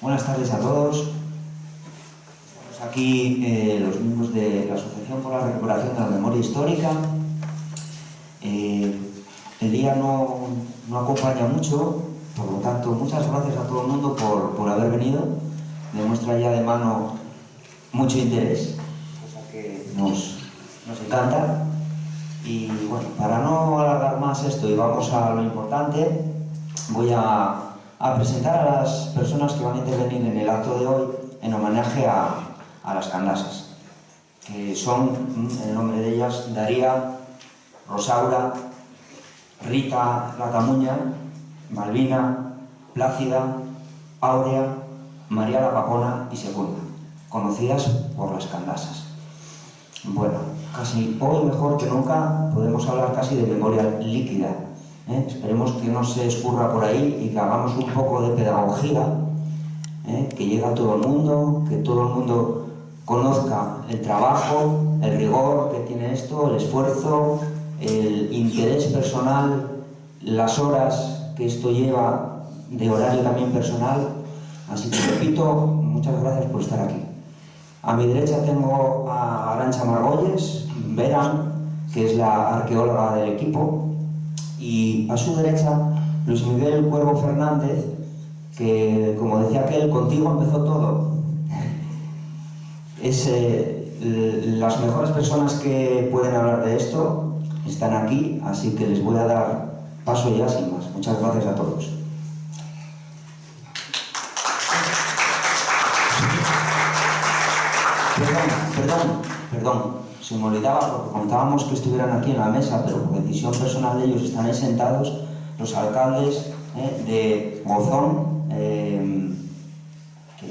Buenas tardes a todos. Estamos aquí los miembros de la Asociación por la Recuperación de la Memoria Histórica. El día no acompaña mucho, por lo tanto, muchas gracias a todo el mundo por haber venido. Demuestra ya de mano mucho interés, cosa que nos encanta. Y bueno, para no alargar más esto y vamos a lo importante, voy a presentar a las personas que van a intervenir en el acto de hoy en homenaje a las Candasas, que son, el nombre de ellas, Daría, Rosaura, Rita la Tamuña, Malvina, Plácida, Áurea, María la Papona y Segunda, conocidas por las Candasas. Bueno, casi hoy mejor que nunca podemos hablar casi de memoria líquida. Esperemos que no se escurra por ahí y que hagamos un poco de pedagogía, que llegue a todo el mundo, que todo el mundo conozca el trabajo, el rigor que tiene esto, el esfuerzo, el interés personal, las horas que esto lleva de horario también personal. Así que repito, muchas gracias por estar aquí. A mi derecha tengo a Arantxa Margolles, Beran, que es la arqueóloga del equipo, y a su derecha Luis Miguel Cuervo Fernández, que, como decía aquel, contigo empezó todo. Las mejores personas que pueden hablar de esto están aquí, así que les voy a dar paso ya sin más. Muchas gracias a todos. Perdón, se me olvidaba porque contábamos que estuvieran aquí en la mesa, pero por decisión personal de ellos están ahí sentados los alcaldes de Gozón, que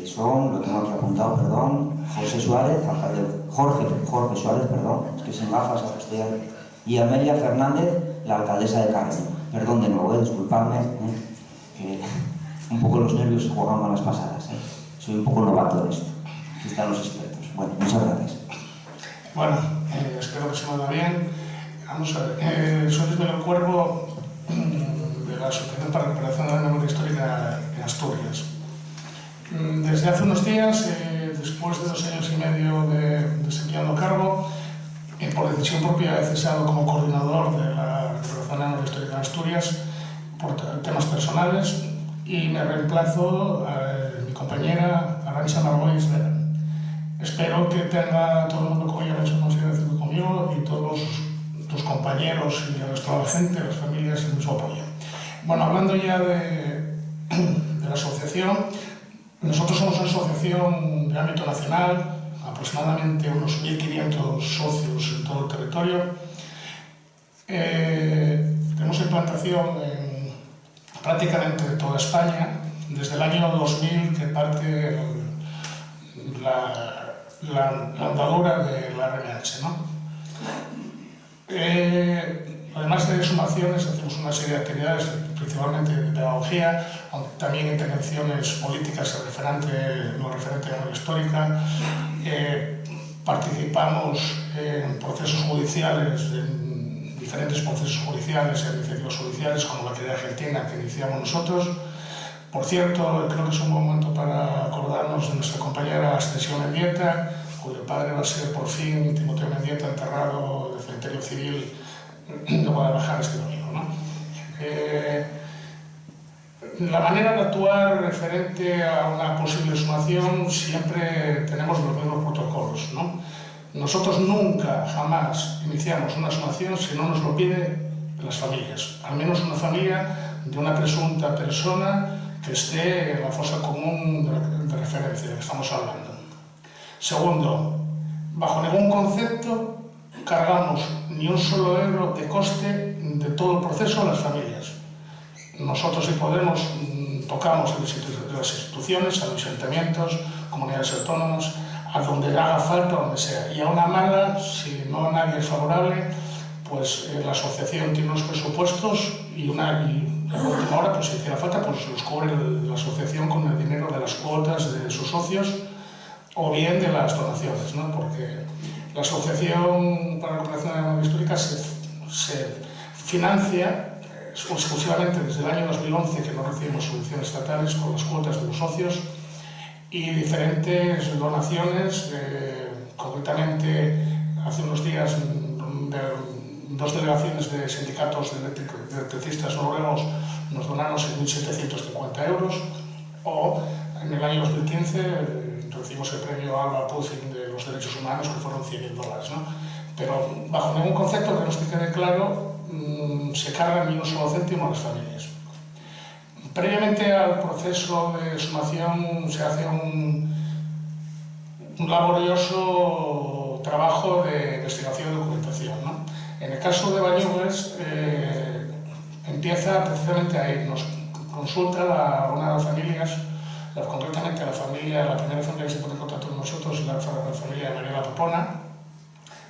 son, lo tengo aquí apuntado, perdón, José Suárez, Jorge Suárez, perdón, es que sin gafas ahora estoy ahí, y Amelia Fernández, la alcaldesa de Carreño. Perdón de nuevo, disculpadme, que un poco los nervios se juegan malas pasadas, soy un poco novato en esto. Aquí están los expertos. Bueno, muchas gracias. Bueno, espero que se me vaya bien. Vamos a ver, soy Luis Miguel Cuervo, de la Asociación para la Recuperación de la Memoria Histórica en Asturias. Desde hace unos días, después de 2 años y medio de desempeñando cargo, por decisión propia he cesado como coordinador de la Recuperación de la Memoria Histórica en Asturias por temas personales y me reemplazo a mi compañera Arantxa Margolles. Espero que tenga todo el mundo, como ya lo he hecho consideración conmigo, y todos tus compañeros y el resto de la gente, las familias, el mismo apoyo. Bueno, hablando ya de la asociación, nosotros somos una asociación de ámbito nacional, aproximadamente unos 1.500 socios en todo el territorio. Tenemos implantación en prácticamente toda España, desde el año 2000 que parte la andadura de la RMH, ¿no? Además de sumaciones, hacemos una serie de actividades, principalmente de pedagogía, también intervenciones políticas en lo referente a la memoria histórica. Participamos en procesos judiciales, en diferentes procesos judiciales, en iniciativas judiciales, como la que de Argentina que iniciamos nosotros. Por cierto, creo que es un buen momento para acordarnos de nuestra compañera Ascensión Mendieta, cuyo padre va a ser por fin Timoteo Mendieta, enterrado en el cementerio civil de Guadalajara este domingo, ¿no? La manera de actuar referente a una posible sumación, siempre tenemos los mismos protocolos, ¿no? Nosotros nunca, jamás iniciamos una sumación si no nos lo piden las familias, al menos una familia de una presunta persona que esté en la fosa común de referencia de que estamos hablando. Segundo, bajo ningún concepto cargamos ni un solo euro de coste de todo el proceso a las familias. Nosotros, si podemos, tocamos en las instituciones, a los ayuntamientos, comunidades autónomas, a donde haga falta, donde sea. Y a una mala, si no nadie es favorable, pues la asociación tiene unos presupuestos y en la última hora, pues si hiciera falta, pues los cubre la asociación con el dinero de las cuotas de sus socios o bien de las donaciones, ¿no? Porque la Asociación para la Recuperación de la Memoria Histórica se financia exclusivamente desde el año 2011, que no recibimos subvenciones estatales, con las cuotas de los socios, y diferentes donaciones. Concretamente, hace unos días, dos delegaciones de sindicatos de electricistas noruegos nos donaron 6.750 euros, o en el año 2015 recibimos el premio Alba Puzzing de los derechos humanos, que fueron $100.000, ¿no? Pero bajo ningún concepto, que nos quede claro, se carga ni un solo céntimo a las familias. Previamente al proceso de sumación se hace un laborioso trabajo de investigación y documentación, ¿no? En el caso de Bañugues, empieza precisamente ahí. Nos consulta una de las familias, concretamente la primera familia que se pone en contacto con nosotros, la familia de María La Popona.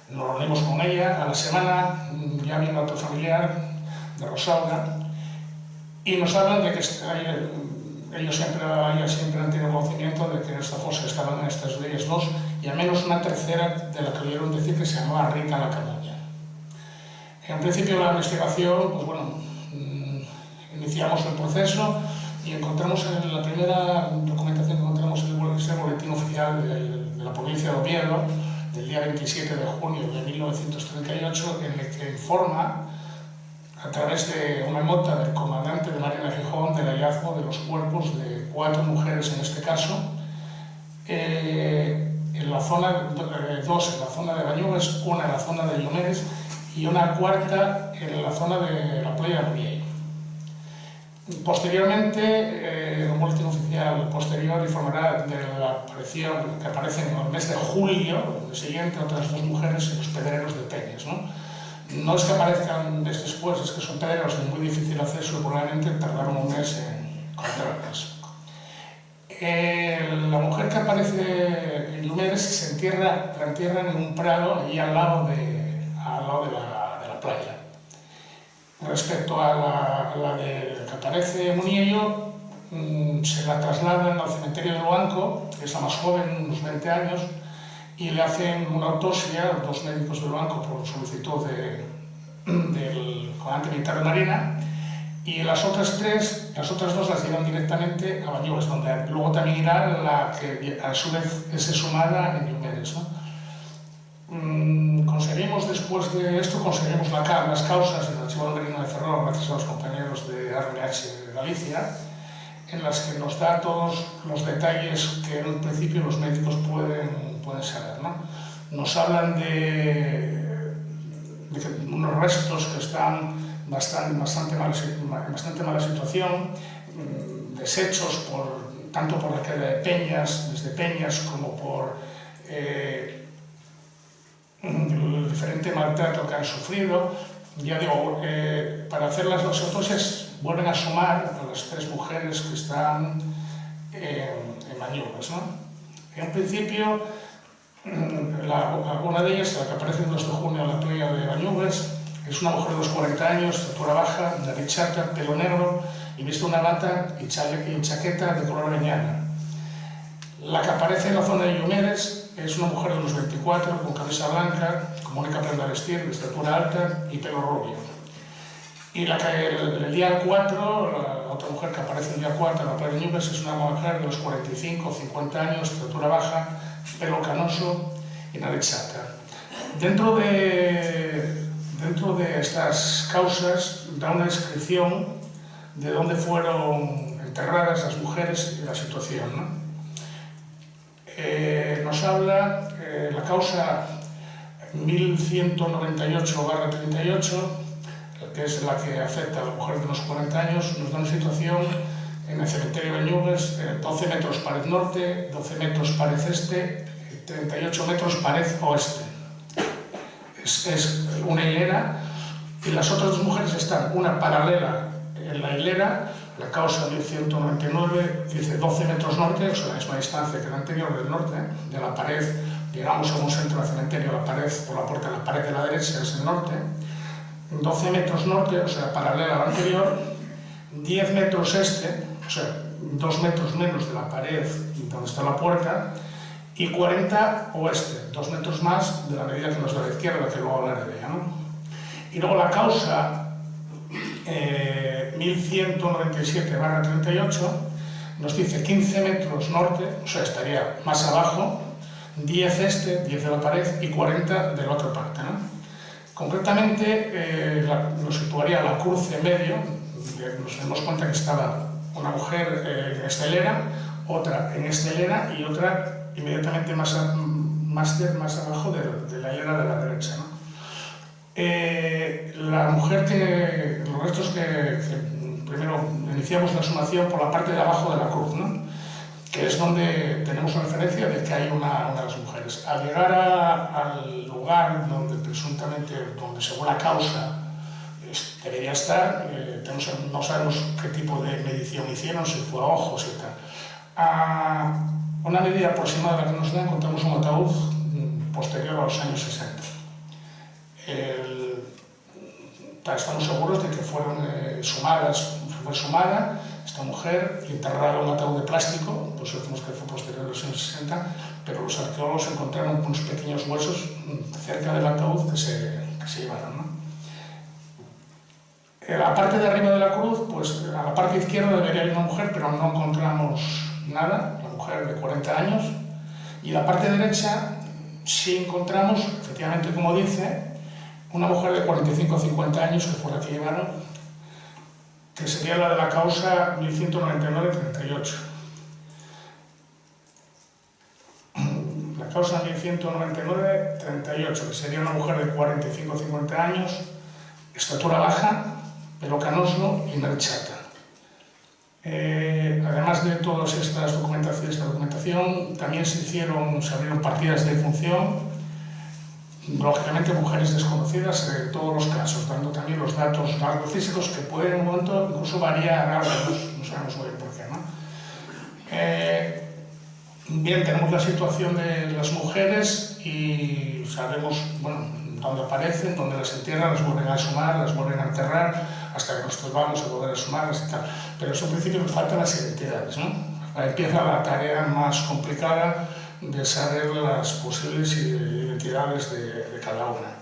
Nos reunimos con ella. A la semana ya viene otro familiar de Rosalga y nos hablan de que ellos siempre han tenido conocimiento de que en esta fosa estaban en estas leyes dos, y al menos una tercera de la que oyeron decir, que se llamaba Rita La Camuña. En principio la investigación, pues bueno, iniciamos el proceso y encontramos la primera documentación que encontramos en el boletín oficial de la provincia de Oviedo, del día 27 de junio de 1938, en el que informa, a través de una nota del comandante de Marina Gijón, del hallazgo de los cuerpos de 4 mujeres en este caso, en la zona, 2 en la zona de Bañugues, una en la zona de Llomeres y una cuarta en la zona de la playa de Muriel. Posteriormente, un boletín oficial posterior informará de la aparición que aparecen en el mes de julio, el siguiente, otras 2 mujeres en los pedreros de Peñas, ¿no? No es que aparezcan después, es que son pedreros de muy difícil acceso y probablemente tardaron un mes en encontrarlas. La mujer que aparece en Llomeres se la entierran en un prado allí al lado de la playa. Respecto a la que aparece en Muniello, se la trasladan al cementerio de Luanco, que es la más joven, unos 20 años, y le hacen una autopsia, 2 médicos del banco, por solicitud del comandante militar de Marina, y las otras 2 las llevan directamente a Bañugues, donde luego también irá la que a su vez es sumada en Llomeres, ¿no? Conseguimos, después de esto, las causas del Archivo de Marina de Ferrol, gracias a los compañeros de RMH de Galicia, en las que nos da todos los detalles que en un principio los médicos pueden saber, ¿no? Nos hablan de unos restos que están en bastante mala situación, deshechos tanto por la caída de peñas, desde peñas, como por el diferente maltrato que han sufrido. Ya digo, para hacer las autopsias vuelven a sumar a las 3 mujeres que están en Bañugues, ¿no? En principio, una de ellas, la que aparece el 2 de junio en la playa de Bañugues, es una mujer de unos 40 años, estatura baja, nariz chata, pelo negro, y viste una bata y chaqueta de color avellana. La que aparece en la zona de Llomeres es una mujer de unos 24, con camisa blanca, como única prenda de vestir, de estatura alta y pelo rubio. Y el día 4, la otra mujer que aparece el día 4 en la playa de Bañugues, es una mujer de unos 45 o 50 años, estatura baja, pelo canoso y nariz chata. Dentro de estas causas da una descripción de dónde fueron enterradas las mujeres y la situación, ¿no? Nos habla la causa 1198/38, que es la que afecta a la mujer de unos 40 años, nos da una situación en el cementerio de Bañugues, 12 metros pared norte, 12 metros pared este, 38 metros pared oeste. Es una hilera, y las otras 2 mujeres están una paralela en la hilera. La causa 1199 dice 12 metros norte, o sea, la misma distancia que la anterior del norte, de la pared, llegamos a un centro del cementerio, la pared, por la puerta, la pared de la derecha es el norte, 12 metros norte, o sea, paralela a la anterior, 10 metros este, o sea, 2 metros menos de la pared donde está la puerta, y 40 oeste, 2 metros más de la medida que nos da la izquierda, que luego hablaré de ella, ¿no? Y luego la causa 1197/38 nos dice 15 metros norte, o sea, estaría más abajo, 10 este, 10 de la pared y 40 de la otra parte, ¿no? Concretamente, lo situaría a la cruz en medio, nos damos cuenta que estaba una mujer en esta hilera, otra en esta hilera y otra inmediatamente más abajo de la hilera de la derecha, ¿no? La mujer los restos que primero iniciamos la exhumación por la parte de abajo de la cruz, ¿no? Que es donde tenemos una referencia de que hay una de las mujeres. Al llegar al lugar donde presuntamente, donde según la causa debería estar, no sabemos qué tipo de medición hicieron, si fue a ojos y tal. A una medida aproximada que nos dan, encontramos un ataúd posterior a los años 60. Estamos seguros de que fue sumada esta mujer y enterrada en un ataúd de plástico, pues decimos que fue posterior a los años 60, pero los arqueólogos encontraron unos pequeños huesos cerca del ataúd que se llevaron, ¿no? En la parte de arriba de la cruz, pues a la parte izquierda debería haber una mujer, pero no encontramos nada, la mujer de 40 años, y la parte derecha sí encontramos, efectivamente como dice, una mujer de 45 o 50 años, que fue la que llevaron, que sería la de la causa 1199-38. La causa 1199-38, que sería una mujer de 45 o 50 años, estatura baja, pelo canoso y nariz chata. Además de toda esta documentación, también se abrieron partidas de defunción, lógicamente mujeres desconocidas en todos los casos, dando también los datos físicos que pueden en un momento incluso variar algo, no sabemos muy bien por qué, ¿no? Bien, tenemos la situación de las mujeres y sabemos, bueno, dónde aparecen, dónde las entierran, las vuelven a exhumar, las vuelven a enterrar, hasta que nosotros vamos a poder exhumarlas y tal. Pero eso en principio nos faltan las identidades, ¿no? Ahí empieza la tarea más complicada de saber las posibles identidades de cada una.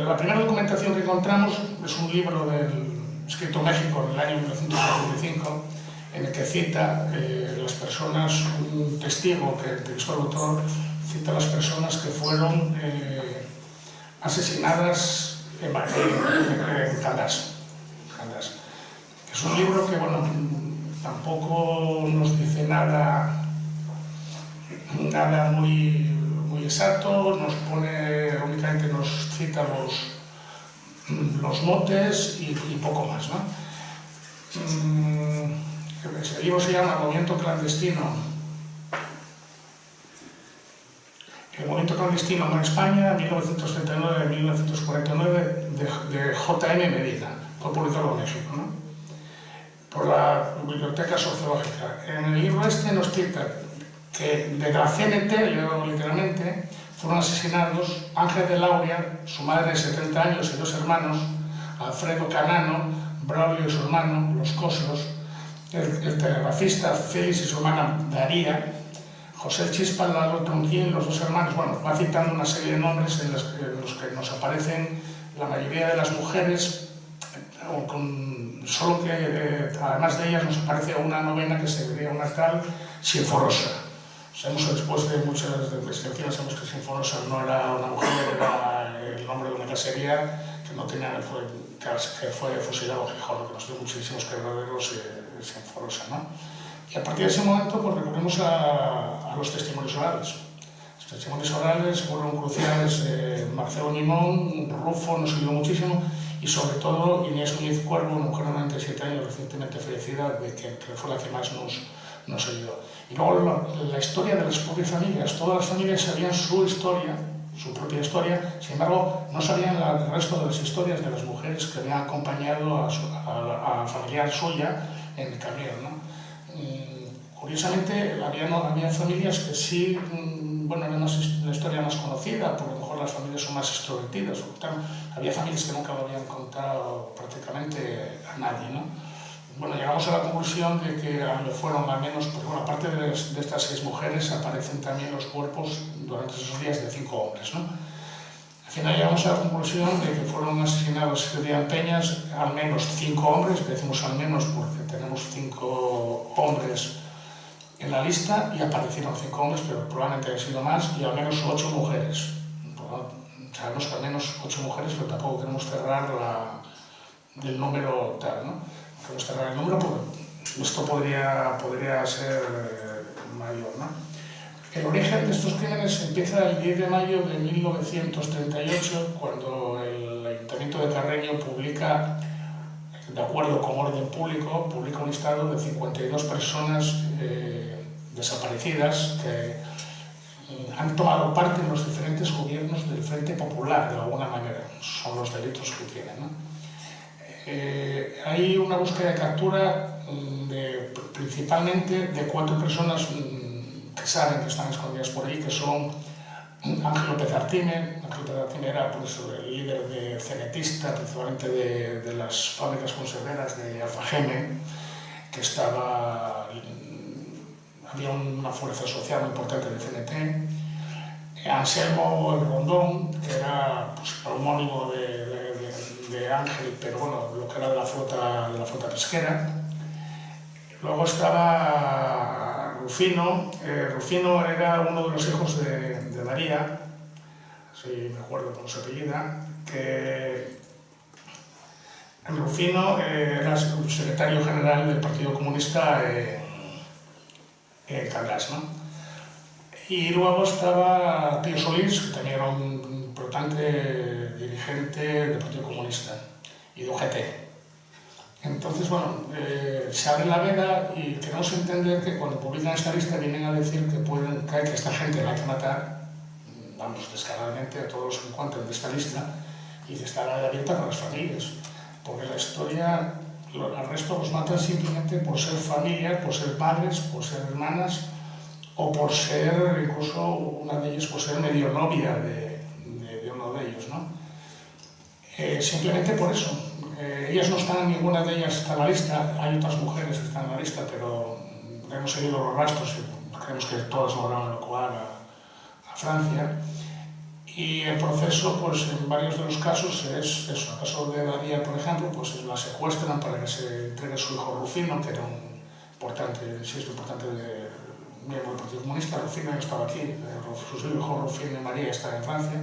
La primera documentación que encontramos es un libro escrito en México en el año 1945, en el que cita las personas, un testigo que entrevistó al autor, cita a las personas que fueron asesinadas en Candás. Es un libro que, bueno, tampoco nos dice nada muy exacto, únicamente nos cita los motes y poco más, ¿no? El libro se llama Movimiento Clandestino. El movimiento clandestino en España, 1939-1949, de J.M. Medina, fue publicado en México, ¿no? Por la Biblioteca Sociológica. En el libro nos cita que de la CNT, literalmente, fueron asesinados Ángel de Lauria, su madre de 70 años y 2 hermanos, Alfredo Canano, Braulio y su hermano, los Cosos, el telegrafista Félix y su hermana Daría, José Chispa, Lalo Tronquín, los 2 hermanos. Bueno, va citando una serie de nombres en los que nos aparecen la mayoría de las mujeres, solo que además de ellas nos aparece una novena que sería una tal Sinforosa. Sabemos que después de muchas investigaciones sabemos que Sinforosa no era una mujer, era el nombre de una casería que no tenía, que fue fusilado en Gijón, que nos dio muchísimos quebraderos Sinforosa, ¿no? Y a partir de ese momento pues, recurrimos a los testimonios orales. Los testimonios orales fueron cruciales, Marcelo Nimón, Rufo nos ayudó muchísimo, y sobre todo Inés Núñez Cuervo, una mujer de 97 años recientemente fallecida, que fue la que más nos ayudó. Y luego la historia de las propias familias. Todas las familias sabían su historia, su propia historia, sin embargo no sabían el resto de las historias de las mujeres que habían acompañado a familiar suya en el camión, ¿no? Curiosamente había familias que sí, bueno, era una historia más conocida, por lo mejor las familias son más extrovertidas, había familias que nunca lo habían contado prácticamente a nadie, ¿no? Bueno, llegamos a la conclusión de que fueron al menos, pues bueno, aparte de estas 6 mujeres, aparecen también los cuerpos durante esos días de 5 hombres, ¿no? Al final llegamos a la conclusión de que fueron asesinados ese día en Peñas al menos 5 hombres, decimos al menos porque tenemos 5 hombres en la lista y aparecieron 5 hombres, pero probablemente haya sido más, y al menos 8 mujeres. Sabemos que al menos 8 mujeres, pero tampoco queremos cerrar el número tal, ¿no? Queremos cerrar el número porque esto podría ser mayor, ¿no? El origen de estos crímenes empieza el 10 de mayo de 1938, cuando el Ayuntamiento de Carreño publica, de acuerdo con orden público, publica un listado de 52 personas desaparecidas que han tomado parte en los diferentes gobiernos del Frente Popular, de alguna manera. Son los delitos que tienen, ¿no? Hay una búsqueda de captura principalmente de 4 personas que saben que están escondidas por ahí, que son Ángel López Artime. Ángel López Artime era pues, el líder de cenetista, principalmente de las fábricas conserveras de Alfageme, que había una fuerza social muy importante de CNT. Anselmo Rondón, que era pues, el homónimo de Ángel, pero bueno, lo que era de la flota pesquera. Luego estaba Rufino. Rufino era uno de los hijos de Daría, si me acuerdo por su apellida, que Rufino era el secretario general del Partido Comunista en Caldas, ¿no? Y luego estaba Pío Solís, que también era un importante dirigente del Partido Comunista y de UGT. Entonces, bueno, se abre la veda y queremos entender que cuando publican esta lista vienen a decir que esta gente la hay que matar, vamos, descaradamente a todos los que encuentran de esta lista, y que está abierta con las familias. Porque la historia, al resto los matan simplemente por ser familias, por ser padres, por ser hermanas, o por ser, incluso una de ellas, por ser medio novia de uno de ellos, ¿no? Simplemente por eso. Ellas no están, ninguna de ellas está en la lista, hay otras mujeres que están en la lista, pero hemos seguido los rastros y creemos que todas lograron evacuar a Francia. Y el proceso, pues en varios de los casos es eso. En el caso de Daría, por ejemplo, pues la secuestran para que se entregue a su hijo Rufino, que era un importante miembro del Partido Comunista. Rufino no estaba aquí, su hijo Rufino y María están en Francia.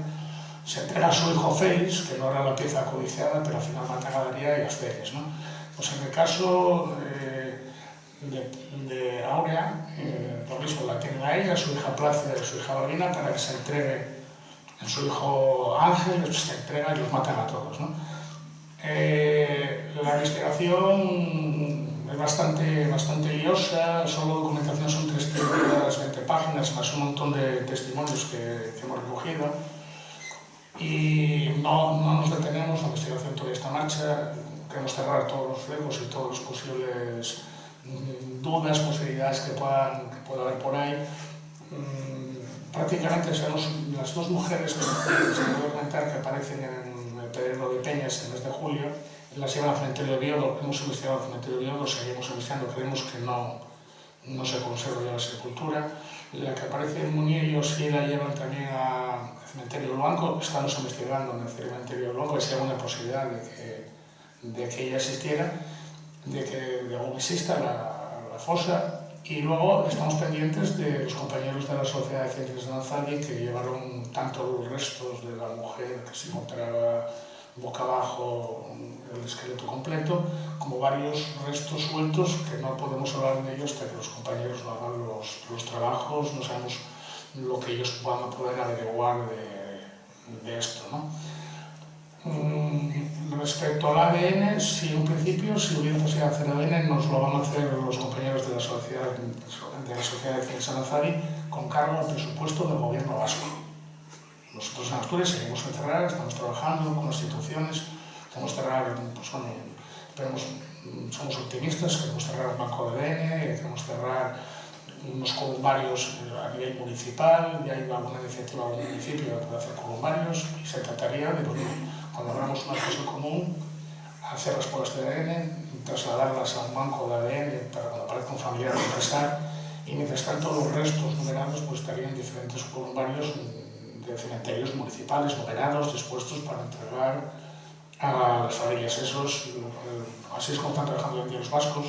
Se entrega a su hijo Félix, que no era la pieza codiciada, pero al final matan a Daría y a Félix, ¿no? Pues en el caso de Áurea, lo mismo, la tienen a ella, a su hija Plácida y a su hija Balbina, para que se entregue a su hijo Ángel, se entrega y los matan a todos, ¿no? La investigación es bastante liosa, solo documentación son 320 páginas, más un montón de testimonios que hemos recogido. Y no nos detenemos, la investigación todavía está en marcha, queremos cerrar todos los flecos y todos los posibles dudas, posibilidades que pueda haber por ahí. Prácticamente sabemos las 2 mujeres que se puede comentar que aparecen en el Pedrero de Peñas en el mes de julio, las llevan al cementerio de Biodo. Hemos investigado el cementerio de Biodo, seguimos investigando, creemos que no se conserva ya la sepultura. La que aparece en Muniello sí la llevan también al cementerio de Luanco. Estamos investigando en el cementerio de Luanco que si hay alguna posibilidad de que ella existiera, de que aún exista la fosa. Y luego estamos pendientes de los compañeros de la Sociedad de Ciencias de Nanzadi, que llevaron tanto los restos de la mujer que se encontraba boca abajo, el esqueleto completo, como varios restos sueltos que no podemos hablar de ellos hasta que los compañeros no hagan los trabajos, no sabemos lo que ellos van a poder averiguar de esto, ¿no? Respecto al ADN, sí, en principio, si hubiera posibilidad de hacer ADN, nos lo van a hacer los compañeros de la Sociedad de Ciencias de Nanzadi con cargo al presupuesto del gobierno vasco. Nosotros en Asturias seguimos en cerrar, estamos trabajando con las instituciones, queremos cerrar, pues bueno, somos optimistas, queremos cerrar un banco de ADN, queremos cerrar unos columbarios a nivel municipal, ya hay alguna iniciativa en algún municipio para hacer columbarios, y se trataría de, cuando abramos una cosa común, hacer las pruebas de ADN, trasladarlas a un banco de ADN para cuando aparezca un familiar contestar, y mientras tanto los restos numerados pues estarían en diferentes columbarios de cementerios municipales numerados, dispuestos para entregar a las familias esos. Así es como están trabajando hoy en día los vascos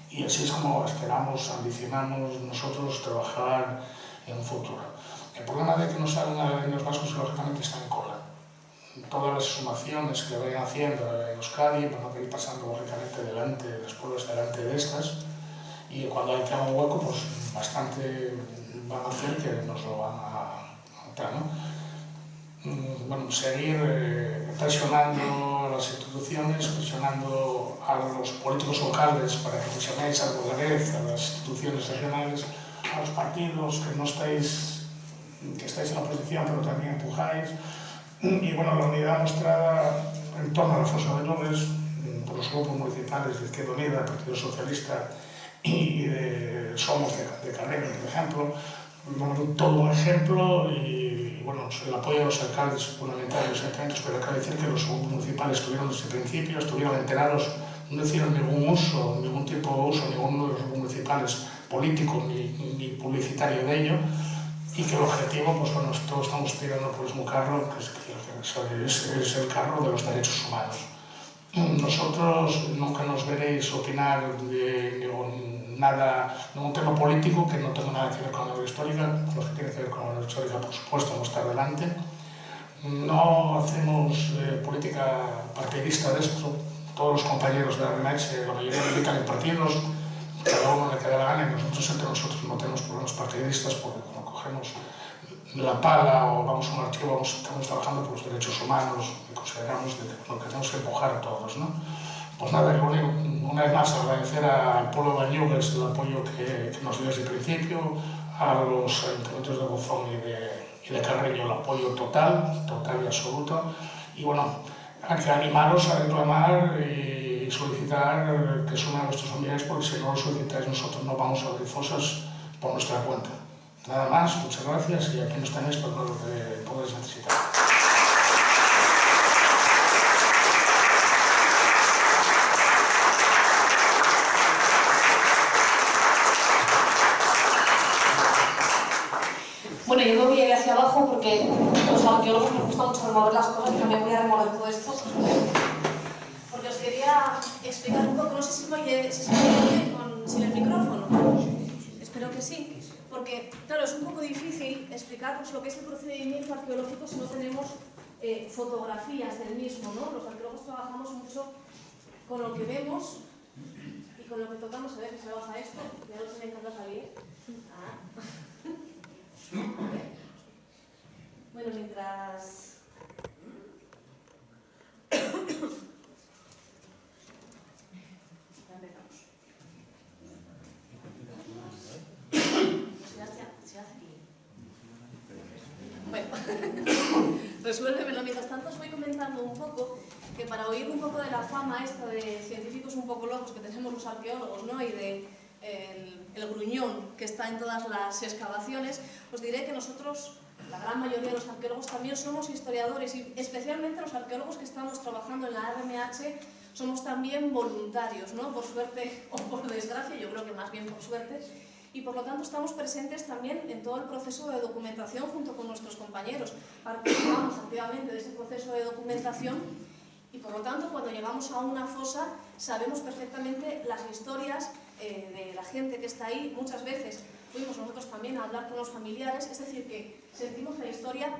y así es como esperamos, ambicionamos nosotros trabajar en un futuro. El problema de que no salgan los vascos, lógicamente, está en cola. Todas las exhumaciones que vayan haciendo en Euskadi van a ir pasando, lógicamente, delante de los pueblos, delante de estas, y cuando hay que hacer un hueco, pues bastante van a hacer que nos lo van a notar, ¿no? Bueno, seguir presionando a las instituciones, presionando a los políticos locales para que presionéis algo de vez, a las instituciones regionales, a los partidos que no estáis, que estáis en la oposición pero también empujáis. Y bueno, la unidad mostrada en torno a la fosa de Nubes por los grupos municipales de Izquierda Unida, del Partido Socialista y de Somos de Carreño, por ejemplo, bueno, todo un ejemplo y bueno, el apoyo de los alcaldes fundamental de los ayuntamientos, pero hay que decir que los grupos municipales estuvieron desde el principio, estuvieron enterados, no hicieron ningún uso, ningún tipo de uso, ninguno de los grupos municipales político ni publicitario de ello, y que el objetivo, pues bueno, todos estamos pidiendo por el mismo carro, que es el carro de los derechos humanos. Nosotros nunca nos veréis opinar de ningún tema político que no tenga nada que ver con la memoria histórica. Los que tienen que ver con la memoria histórica, por supuesto, vamos a estar delante. No hacemos política partidista de esto. Todos los compañeros de la RMH, la mayoría militan en partidos, cada uno le queda la gana, y nosotros entre nosotros no tenemos problemas partidistas porque no cogemos la pala o vamos a un archivo, estamos trabajando por los derechos humanos y consideramos que lo que tenemos que empujar todos, ¿no? Pues nada, una vez más agradecer al pueblo de Bañugues el apoyo que nos dio desde el principio, a los ayuntamientos de Buzón y de Carreño el apoyo total y absoluto, y bueno, hay que animaros a reclamar y solicitar que sumen a vuestros familiares, porque si no lo solicitáis nosotros no vamos a abrir fosas por nuestra cuenta. Nada más, muchas gracias y aquí nos tenéis para lo que podáis necesitar. Bueno, yo me voy a ir hacia abajo porque los arqueólogos nos gusta mucho remover las cosas y también voy a remover todo esto. Porque os quería explicar un poco, no sé si se oye sin el micrófono. Espero que sí. Porque, claro, es un poco difícil explicaros lo que es el procedimiento arqueológico si no tenemos fotografías del mismo, ¿no? Los arqueólogos trabajamos mucho con lo que vemos y con lo que tocamos. A ver si se baja esto, ya no se me encanta salir. Bueno, mientras... Ya empezamos. Se hace aquí. Bueno, resuélvemelo. Mientras tanto os voy comentando un poco que para oír un poco de la fama esta de científicos un poco locos que tenemos los arqueólogos, ¿no? Y de el gruñón que está en todas las excavaciones, os diré que nosotros, la gran mayoría de los arqueólogos, también somos historiadores y especialmente los arqueólogos que estamos trabajando en la RMH somos también voluntarios, ¿no? Por suerte o por desgracia, yo creo que más bien por suerte, y por lo tanto estamos presentes también en todo el proceso de documentación junto con nuestros compañeros. Participamos activamente de ese proceso de documentación y por lo tanto cuando llegamos a una fosa sabemos perfectamente las historias de la gente que está ahí. Muchas veces fuimos nosotros también a hablar con los familiares, es decir, que sentimos la historia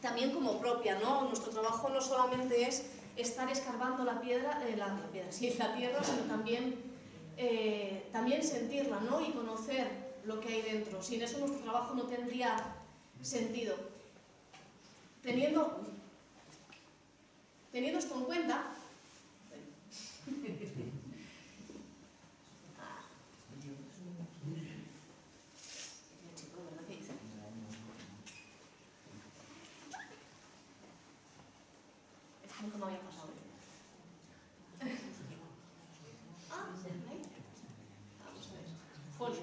también como propia, ¿no? Nuestro trabajo no solamente es estar escarbando la tierra, sino también sentirla, ¿no? Y conocer lo que hay dentro. Sin eso nuestro trabajo no tendría sentido. Teniendo esto en cuenta, nunca me había pasado. ¿Ahí? Vamos a ver. Folio.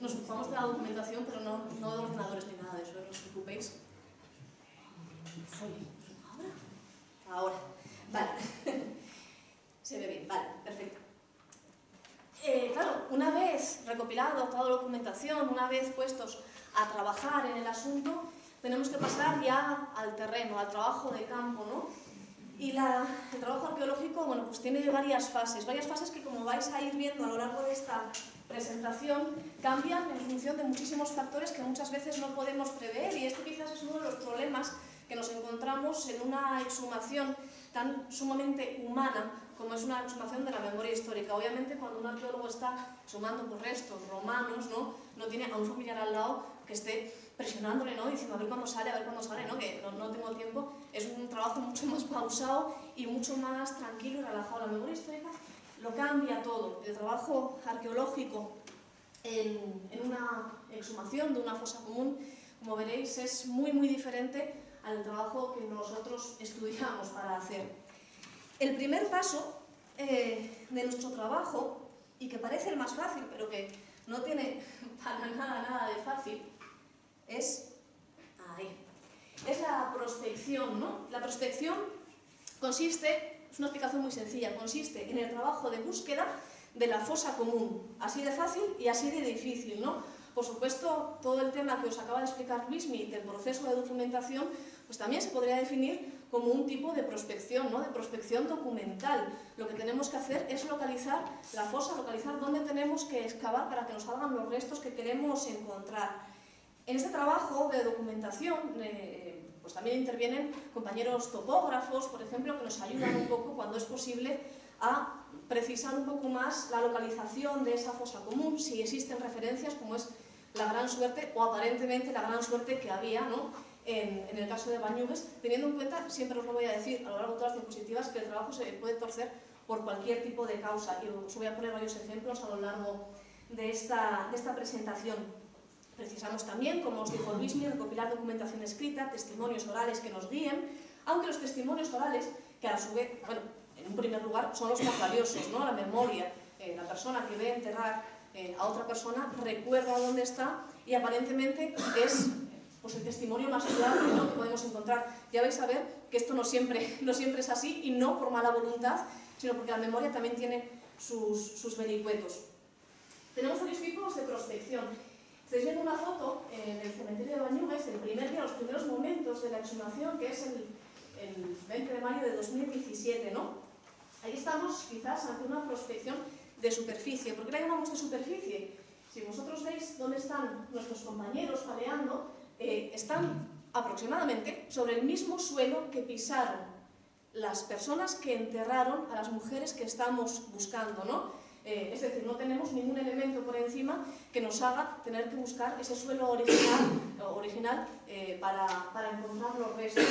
Nos ocupamos de la documentación, pero no de ordenadores ni nada de eso, no os preocupéis. Folio. Ahora. Vale. Se ve bien, vale, perfecto. Claro, una vez recopilado toda la documentación, una vez puestos a trabajar en el asunto, tenemos que pasar ya al terreno, al trabajo de campo, ¿no? Y el trabajo arqueológico, bueno, pues tiene varias fases que, como vais a ir viendo a lo largo de esta presentación, cambian en función de muchísimos factores que muchas veces no podemos prever, y esto quizás es uno de los problemas que nos encontramos en una exhumación tan sumamente humana como es una exhumación de la memoria histórica. Obviamente, cuando un arqueólogo está exhumando por restos romanos, no tiene a un familiar al lado que esté presionándole, ¿no? Diciendo a ver cuándo sale, ¿no? Que no tengo tiempo. Es un trabajo mucho más pausado y mucho más tranquilo y relajado. La memoria histórica lo cambia todo. El trabajo arqueológico en una exhumación de una fosa común, como veréis, es muy diferente al trabajo que nosotros estudiamos para hacer. El primer paso de nuestro trabajo, y que parece el más fácil, pero que no tiene para nada de fácil, es la prospección, ¿no? La prospección consiste, es una explicación muy sencilla, consiste en el trabajo de búsqueda de la fosa común, así de fácil y así de difícil, ¿no? Por supuesto, todo el tema que os acaba de explicar Luismi del proceso de documentación, pues también se podría definir como un tipo de prospección, ¿no? De prospección documental. Lo que tenemos que hacer es localizar la fosa, localizar dónde tenemos que excavar para que nos salgan los restos que queremos encontrar. En este trabajo de documentación, pues también intervienen compañeros topógrafos, por ejemplo, que nos ayudan un poco, cuando es posible, a precisar un poco más la localización de esa fosa común, si existen referencias, como es la gran suerte, o aparentemente la gran suerte que había, ¿no? En el caso de Bañugues, teniendo en cuenta, siempre os lo voy a decir a lo largo de todas las diapositivas, que el trabajo se puede torcer por cualquier tipo de causa, y os voy a poner varios ejemplos a lo largo de esta presentación. Precisamos también, como os dijo Luismi, recopilar documentación escrita, testimonios orales que nos guíen, aunque los testimonios orales, que a su vez, bueno, en un primer lugar, son los más valiosos, ¿no? La memoria, la persona que ve enterrar a otra persona recuerda dónde está y aparentemente es pues, el testimonio más fiable, ¿no? Que podemos encontrar. Ya vais a ver que esto no siempre es así, y no por mala voluntad, sino porque la memoria también tiene sus vericuetos. Tenemos varios tipos de prospección. Estáis viendo una foto del cementerio de Bañugues, del primer día, los primeros momentos de la exhumación, que es el 20 de mayo de 2017, ¿no? Ahí estamos quizás ante una prospección de superficie. ¿Por qué la llamamos de superficie? Si vosotros veis dónde están nuestros compañeros paleando, están aproximadamente sobre el mismo suelo que pisaron las personas que enterraron a las mujeres que estamos buscando, ¿no? Es decir, no tenemos ningún elemento por encima que nos haga tener que buscar ese suelo original para encontrar los restos.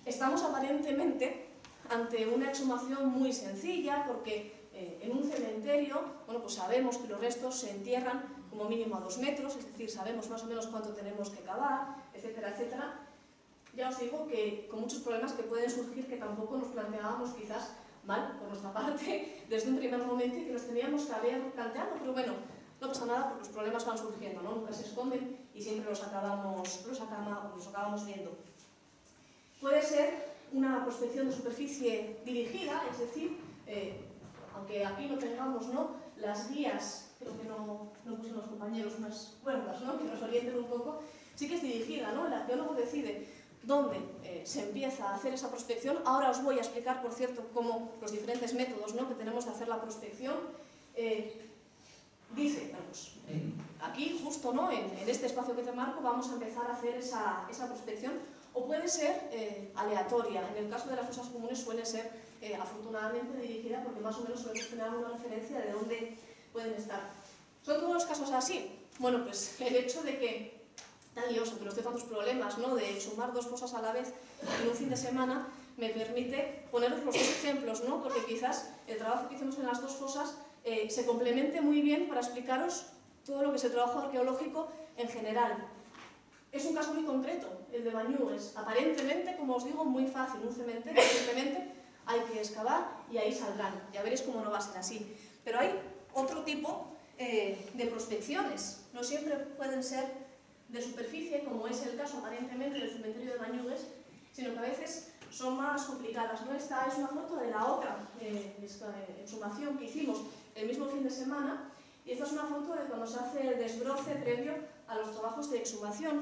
Estamos aparentemente ante una exhumación muy sencilla, porque en un cementerio, bueno, pues sabemos que los restos se entierran como mínimo a 2 metros, es decir, sabemos más o menos cuánto tenemos que cavar, etcétera, etcétera. Ya os digo que con muchos problemas que pueden surgir, que tampoco nos planteábamos quizás mal por nuestra parte desde un primer momento, y que nos teníamos que haber planteado, pero bueno, no pasa nada porque los problemas van surgiendo, ¿no? Nunca se esconden y siempre los acabamos viendo. Puede ser una prospección de superficie dirigida, es decir, aunque aquí no tengamos, ¿no?, las guías, creo que no pusieron los compañeros unas cuerdas, ¿no?, que nos orienten un poco, sí que es dirigida, ¿no? El arqueólogo decide dónde se empieza a hacer esa prospección. Ahora os voy a explicar, por cierto, cómo los diferentes métodos, ¿no?, que tenemos de hacer la prospección. Dice, vamos, aquí justo, ¿no?, en este espacio que te marco, vamos a empezar a hacer esa prospección, o puede ser aleatoria. En el caso de las fosas comunes suele ser afortunadamente dirigida, porque más o menos solemos tener alguna referencia de dónde pueden estar. ¿Son todos los casos así? Bueno, pues el hecho de que tan lioso, que nos dé tantos problemas, ¿no?, de sumar 2 cosas a la vez en un fin de semana, me permite poneros los 2 ejemplos, ¿no?, porque quizás el trabajo que hicimos en las 2 fosas se complemente muy bien para explicaros todo lo que es el trabajo arqueológico en general. Es un caso muy concreto, el de Bañugues. Aparentemente, como os digo, muy fácil. Un cementerio, simplemente hay que excavar y ahí saldrán. Ya veréis cómo no va a ser así. Pero hay otro tipo de prospecciones. No siempre pueden ser de superficie, como es el caso aparentemente del cementerio de Bañugues, sino que a veces son más complicadas, ¿no? Esta es una foto de la otra exhumación que hicimos el mismo fin de semana, Y esta es una foto de cuando se hace el desbroce previo a los trabajos de exhumación.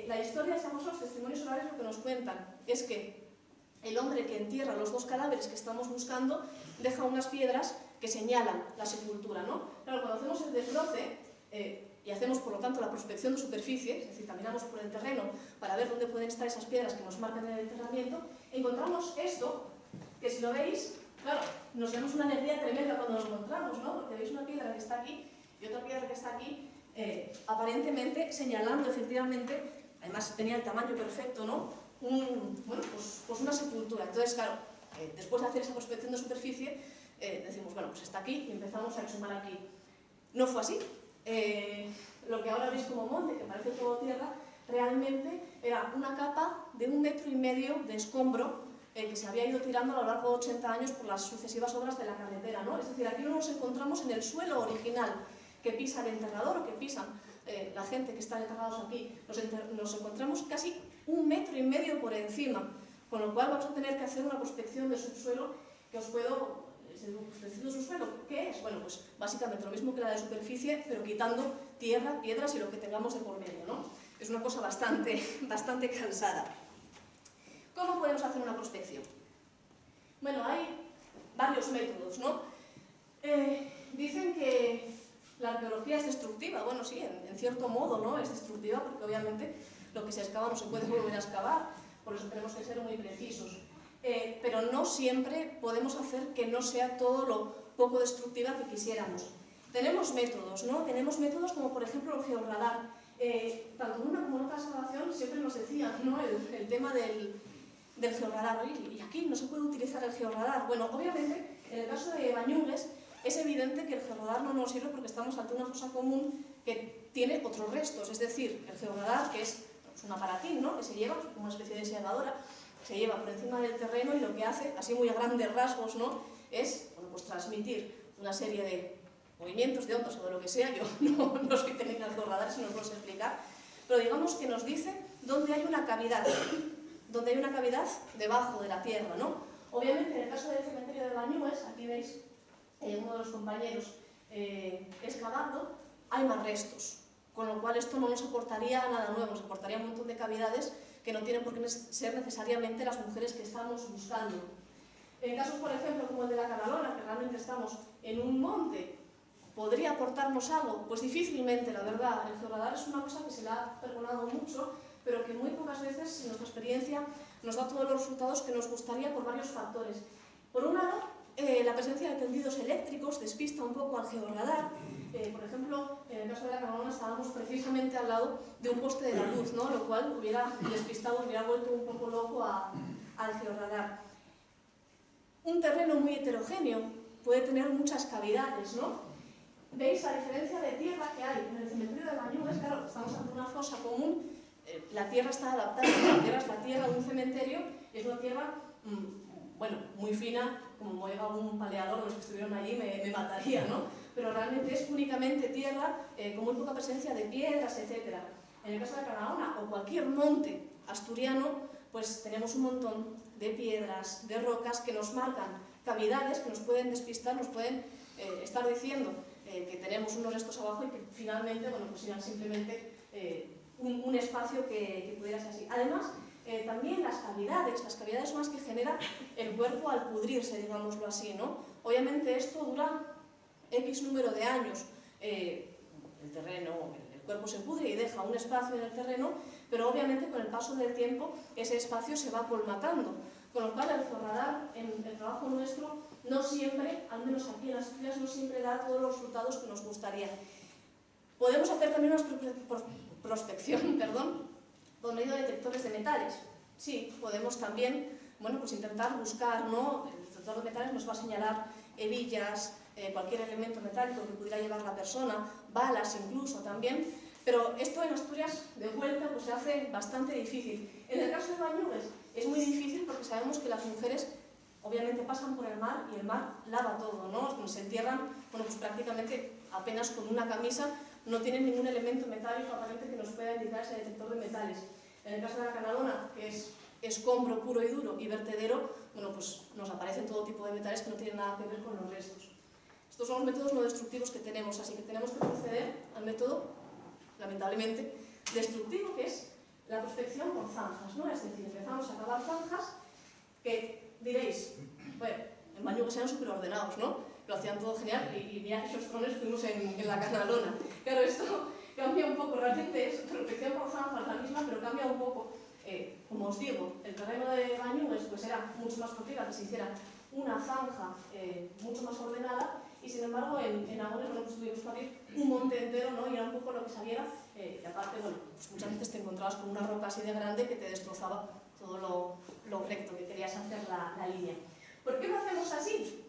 La historia, los testimonios orales lo que nos cuentan es que el hombre que entierra los dos cadáveres que estamos buscando deja unas piedras que señalan la sepultura, ¿no? Claro, cuando hacemos el desbroce y hacemos, por lo tanto, la prospección de superficie, es decir, caminamos por el terreno para ver dónde pueden estar esas piedras que nos marcan el enterramiento, encontramos esto, que si lo veis, claro, nos damos una alegría tremenda cuando lo encontramos, ¿no? Porque veis una piedra que está aquí y otra piedra que está aquí, aparentemente señalando efectivamente, además tenía el tamaño perfecto, ¿no? Pues una sepultura. Entonces, claro, después de hacer esa prospección de superficie, decimos, bueno, pues está aquí y empezamos a exhumar aquí. No fue así. Lo que ahora veis como monte, que parece todo tierra, realmente era una capa de 1,5 metros de escombro que se había ido tirando a lo largo de 80 años por las sucesivas obras de la carretera, ¿no? Es decir, aquí no nos encontramos en el suelo original que pisa el enterrador o que pisan la gente que está enterrados aquí. Nos encontramos casi 1,5 metros por encima, con lo cual vamos a tener que hacer una prospección de subsuelo que os puedo... ¿Prospección de subsuelo? ¿Qué es? Bueno, pues básicamente lo mismo que la de superficie, pero quitando tierra, piedras y lo que tengamos de por medio, ¿no? Es una cosa bastante cansada. ¿Cómo podemos hacer una prospección? Bueno, hay varios métodos, ¿no? Dicen que la arqueología es destructiva. Bueno, sí, en cierto modo, ¿no? Es destructiva porque obviamente lo que se excava no se puede volver a excavar, por eso tenemos que ser muy precisos. Pero no siempre podemos hacer que no sea todo lo poco destructiva que quisiéramos. Tenemos métodos, ¿no? Tenemos métodos como por ejemplo el georradar. Tanto en una como en otra excavación siempre nos decían, ¿no? el tema del georradar. Oye, y aquí no se puede utilizar el georradar. Bueno, obviamente, en el caso de Bañugues, es evidente que el georradar no nos sirve porque estamos ante una fosa común que tiene otros restos. Es decir, el georradar, que es un aparatín, ¿no? Que se lleva como una especie de segadora, se lleva por encima del terreno y lo que hace, así muy a grandes rasgos, ¿no? Es, bueno, pues transmitir una serie de movimientos de ondas o de lo que sea. Yo no soy técnica del georradar, si no os lo sé explicar, pero digamos que nos dice dónde hay una cavidad, debajo de la tierra, ¿no? Obviamente, en el caso del cementerio de Bañugues, aquí veis uno de los compañeros excavando, hay más restos, con lo cual esto no nos aportaría nada nuevo, nos aportaría un montón de cavidades que no tienen por qué ser necesariamente las mujeres que estamos buscando. En casos, por ejemplo, como el de la Canalona, que realmente estamos en un monte, ¿podría aportarnos algo? Pues difícilmente, la verdad. El georradar es una cosa que se le ha perdonado mucho, pero que muy pocas veces, en nuestra experiencia, nos da todos los resultados que nos gustaría por varios factores. Por un lado, la presencia de tendidos eléctricos despista un poco al georradar. Por ejemplo, en el caso de la Canalona estábamos precisamente al lado de un poste de la luz, ¿no? Lo cual hubiera despistado, hubiera vuelto un poco loco al georradar. Un terreno muy heterogéneo puede tener muchas cavidades, ¿no? ¿Veis la diferencia de tierra que hay en el cementerio de Bañugues? Claro, estamos ante una fosa común, la tierra está adaptada, la tierra es la tierra de un cementerio, es una tierra, bueno, muy fina, como me oiga un paleador, los que estuvieron allí me mataría, ¿no? Pero realmente es únicamente tierra, con muy poca presencia de piedras, etc. En el caso de Canalona o cualquier monte asturiano, pues tenemos un montón de piedras, de rocas que nos marcan cavidades, que nos pueden despistar, nos pueden estar diciendo que tenemos unos restos abajo y que finalmente, bueno, pues eran simplemente un espacio que pudiera ser así. Además, también las cavidades son las que genera el cuerpo al pudrirse, digámoslo así, ¿no? Obviamente esto dura X número de años, el terreno, el cuerpo se pudre y deja un espacio en el terreno, pero obviamente con el paso del tiempo ese espacio se va colmatando, con lo cual el georradar en el trabajo nuestro no siempre, al menos aquí en Asturias, no siempre da todos los resultados que nos gustaría. Podemos hacer también una prospección, por medio de detectores de metales. Sí, podemos también, bueno, pues intentar buscar, ¿no? El detector de metales nos va a señalar hebillas, cualquier elemento metálico que pudiera llevar la persona, balas incluso también, pero esto en Asturias, de vuelta, pues se hace bastante difícil. En el caso de Bañugues es muy difícil porque sabemos que las mujeres obviamente pasan por el mar y el mar lava todo, ¿no? Se entierran, bueno, pues prácticamente apenas con una camisa, no tienen ningún elemento metálico aparente que nos pueda indicar ese detector de metales. En el caso de la Canalona, que es escombro puro y duro y vertedero, bueno, pues nos aparecen todo tipo de metales que no tienen nada que ver con los restos. Estos son los métodos no destructivos que tenemos, así que tenemos que proceder al método, lamentablemente, destructivo, que es la prospección por zanjas, ¿no? Es decir, empezamos a cavar zanjas que diréis, bueno, en Bañugues eran súper ordenados, ¿no? Lo hacían todo genial y mira que esos trones fuimos en la Canalona. Claro, esto cambia un poco, realmente es prospección por zanjas la misma, pero cambia un poco. Como os digo, el terreno de Bañugues pues era mucho más propiedad que se hiciera una zanja mucho más ordenada, y sin embargo en Agones pues, tuvimos que abrir un monte entero, ¿no? Y era un poco lo que saliera, y aparte, bueno, pues muchas veces te encontrabas con una roca así de grande que te destrozaba todo lo recto que querías hacer la línea. ¿Por qué lo hacemos así?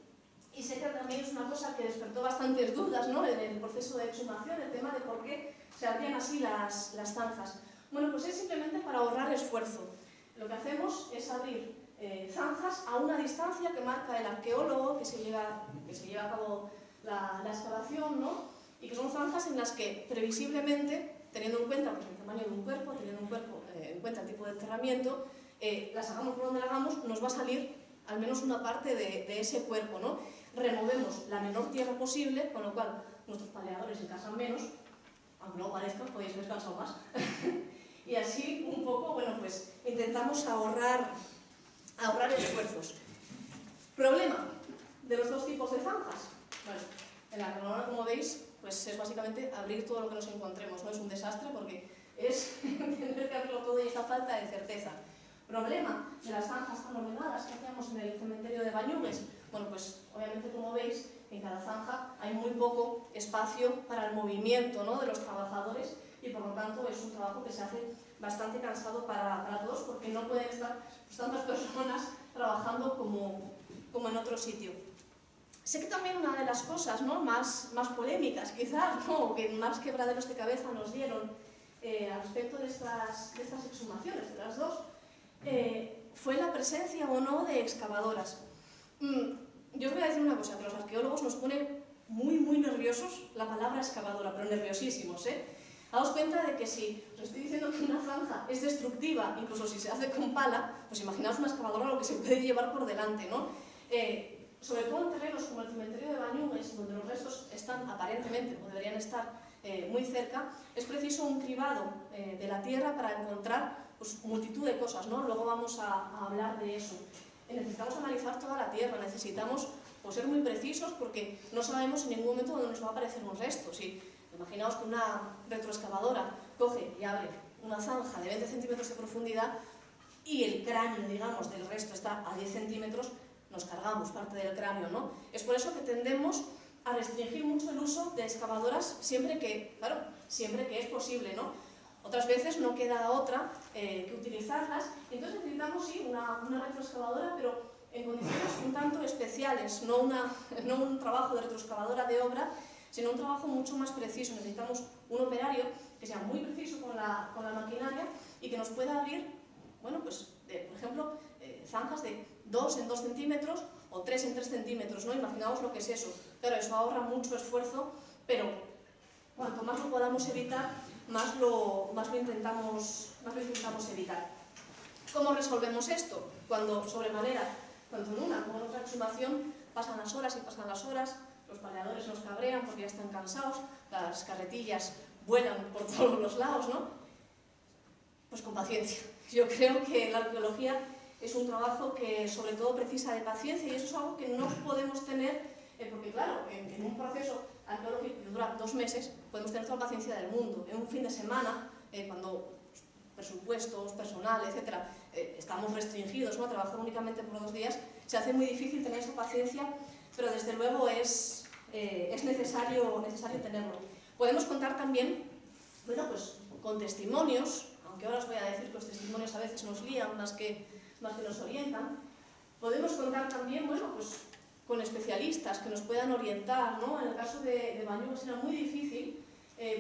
Y sé que también es una cosa que despertó bastantes dudas, ¿no? En el proceso de exhumación, el tema de por qué se abrían así las zanjas. Bueno, pues es simplemente para ahorrar esfuerzo. Lo que hacemos es abrir zanjas a una distancia que marca el arqueólogo que se lleva a cabo la excavación, ¿no? Y que son zanjas en las que previsiblemente, teniendo en cuenta pues, el tamaño de un cuerpo, teniendo en cuenta el tipo de enterramiento, las hagamos por donde la hagamos, nos va a salir al menos una parte de ese cuerpo, ¿no? Removemos la menor tierra posible, con lo cual nuestros paleadores se cansan menos, aunque no parezca, podéis haber cansado más. Y así un poco, bueno, pues intentamos ahorrar esfuerzos. Problema de los dos tipos de zanjas. Bueno, en la Canalona, como veis, pues es básicamente abrir todo lo que nos encontremos, ¿no? Es un desastre porque es tener que abrirlo todo y esa falta de certeza. Problema de las zanjas tan ordenadas que hacíamos en el cementerio de Bañugues. Bueno, pues obviamente, como veis, en cada zanja hay muy poco espacio para el movimiento, ¿no? De los trabajadores, y por lo tanto es un trabajo que se hace bastante cansado para todos, porque no pueden estar pues, tantas personas trabajando como en otro sitio. Sé que también una de las cosas, ¿no? más polémicas, quizás, ¿no? Que más quebraderos de cabeza nos dieron al respecto de estas exhumaciones, de las dos, fue la presencia o no de excavadoras. Yo os voy a decir una cosa, que los arqueólogos nos pone muy nerviosos la palabra excavadora, pero nerviosísimos, ¿eh? Daos cuenta de que si os estoy diciendo que una zanja es destructiva, incluso si se hace con pala, pues imaginaos una excavadora lo que se puede llevar por delante, ¿no? Sobre todo en terrenos como el cementerio de Bañugues, donde los restos están aparentemente, o deberían estar, muy cerca, es preciso un cribado de la tierra para encontrar pues, multitud de cosas, ¿no? Luego vamos a hablar de eso. Necesitamos analizar toda la tierra, necesitamos pues, ser muy precisos porque no sabemos en ningún momento dónde nos va a aparecer un resto. Si imaginaos que una retroexcavadora coge y abre una zanja de 20 centímetros de profundidad y el cráneo, digamos, del resto está a 10 centímetros, nos cargamos parte del cráneo, ¿no? Es por eso que tendemos a restringir mucho el uso de excavadoras siempre que es posible, ¿no? Otras veces no queda otra que utilizarlas, y entonces necesitamos, sí, una retroexcavadora, pero en condiciones un tanto especiales, no un trabajo de retroexcavadora de obra, sino un trabajo mucho más preciso. Necesitamos un operario que sea muy preciso con la maquinaria y que nos pueda abrir, bueno, pues, por ejemplo, zanjas de 2 en 2 centímetros o 3 en 3 centímetros, ¿no? Imaginaos lo que es eso. Claro, eso ahorra mucho esfuerzo, pero cuanto más lo podamos evitar, más lo intentamos evitar. ¿Cómo resolvemos esto? Cuando sobremanera, tanto en una como en otra exhumación, pasan las horas y pasan las horas, los paleadores nos cabrean porque ya están cansados, las carretillas vuelan por todos los lados, ¿no? Pues con paciencia. Yo creo que la arqueología es un trabajo que sobre todo precisa de paciencia, y eso es algo que no podemos tener, porque claro, en un proceso arqueológico que dura 2 meses, podemos tener toda la paciencia del mundo. En un fin de semana, cuando presupuestos, personal, etcétera, estamos restringidos, ¿no? A trabajar únicamente por 2 días, se hace muy difícil tener esa paciencia, pero desde luego es necesario tenerlo. Podemos contar también, bueno, pues con testimonios, aunque ahora os voy a decir que los testimonios a veces nos lían más que nos orientan. Podemos contar también, bueno, pues con especialistas que nos puedan orientar, ¿no? En el caso de Bañugues era muy difícil,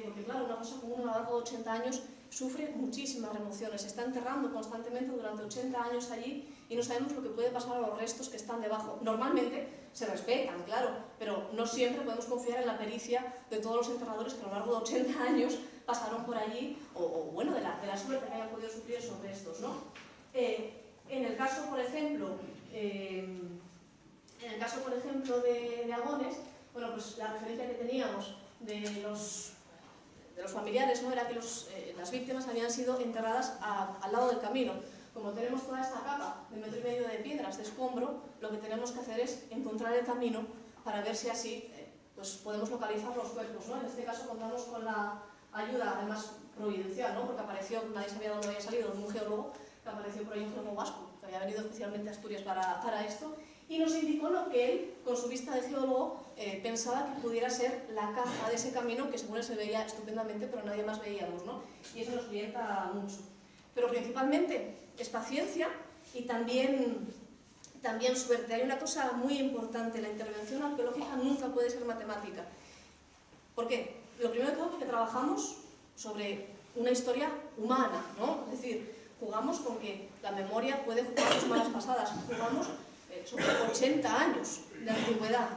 porque claro, una fosa común a lo largo de 80 años sufre muchísimas remociones, se está enterrando constantemente durante 80 años allí y no sabemos lo que puede pasar a los restos que están debajo. Normalmente se respetan, claro, pero no siempre podemos confiar en la pericia de todos los enterradores que a lo largo de 80 años pasaron por allí, o bueno, de la suerte que hayan podido sufrir esos restos, ¿no? En el caso, por ejemplo, de Agones, Bueno, pues la referencia que teníamos de los familiares, ¿no?, era que las víctimas habían sido enterradas al lado del camino. Como tenemos toda esta capa de 1,5 metros de piedras, de escombro, lo que tenemos que hacer es encontrar el camino para ver si así pues podemos localizar los cuerpos, ¿no? En este caso contamos con la ayuda, además providencial, ¿no?, porque apareció, nadie sabía dónde había salido, un geólogo, que apareció por ahí un geólogo vasco, que había venido especialmente a Asturias para esto, y nos indicó lo que él, con su vista de geólogo, pensaba que pudiera ser la caja de ese camino, que según él se veía estupendamente, pero nadie más veíamos, ¿no? Y eso nos orienta mucho. Pero principalmente es paciencia y también suerte. Hay una cosa muy importante: la intervención arqueológica nunca puede ser matemática. ¿Por qué? Lo primero de todo, porque trabajamos sobre una historia humana, ¿no? Es decir, jugamos con que la memoria puede jugar sus malas pasadas. Jugamos sobre 80 años de antigüedad,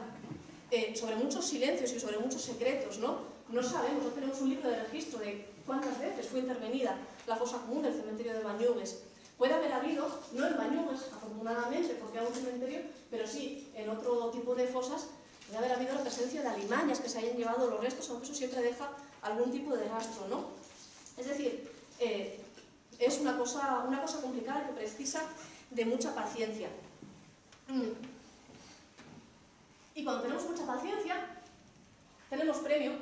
sobre muchos silencios y sobre muchos secretos, ¿no? No sabemos, no tenemos un libro de registro de cuántas veces fue intervenida la fosa común del cementerio de Bañugues. Puede haber habido, no en Bañugues, afortunadamente, porque hay un cementerio, pero sí en otro tipo de fosas, puede haber habido la presencia de alimañas que se hayan llevado los restos, aunque eso siempre deja algún tipo de rastro, ¿no? Es decir, es una cosa complicada que precisa de mucha paciencia. Y cuando tenemos mucha paciencia, tenemos premio,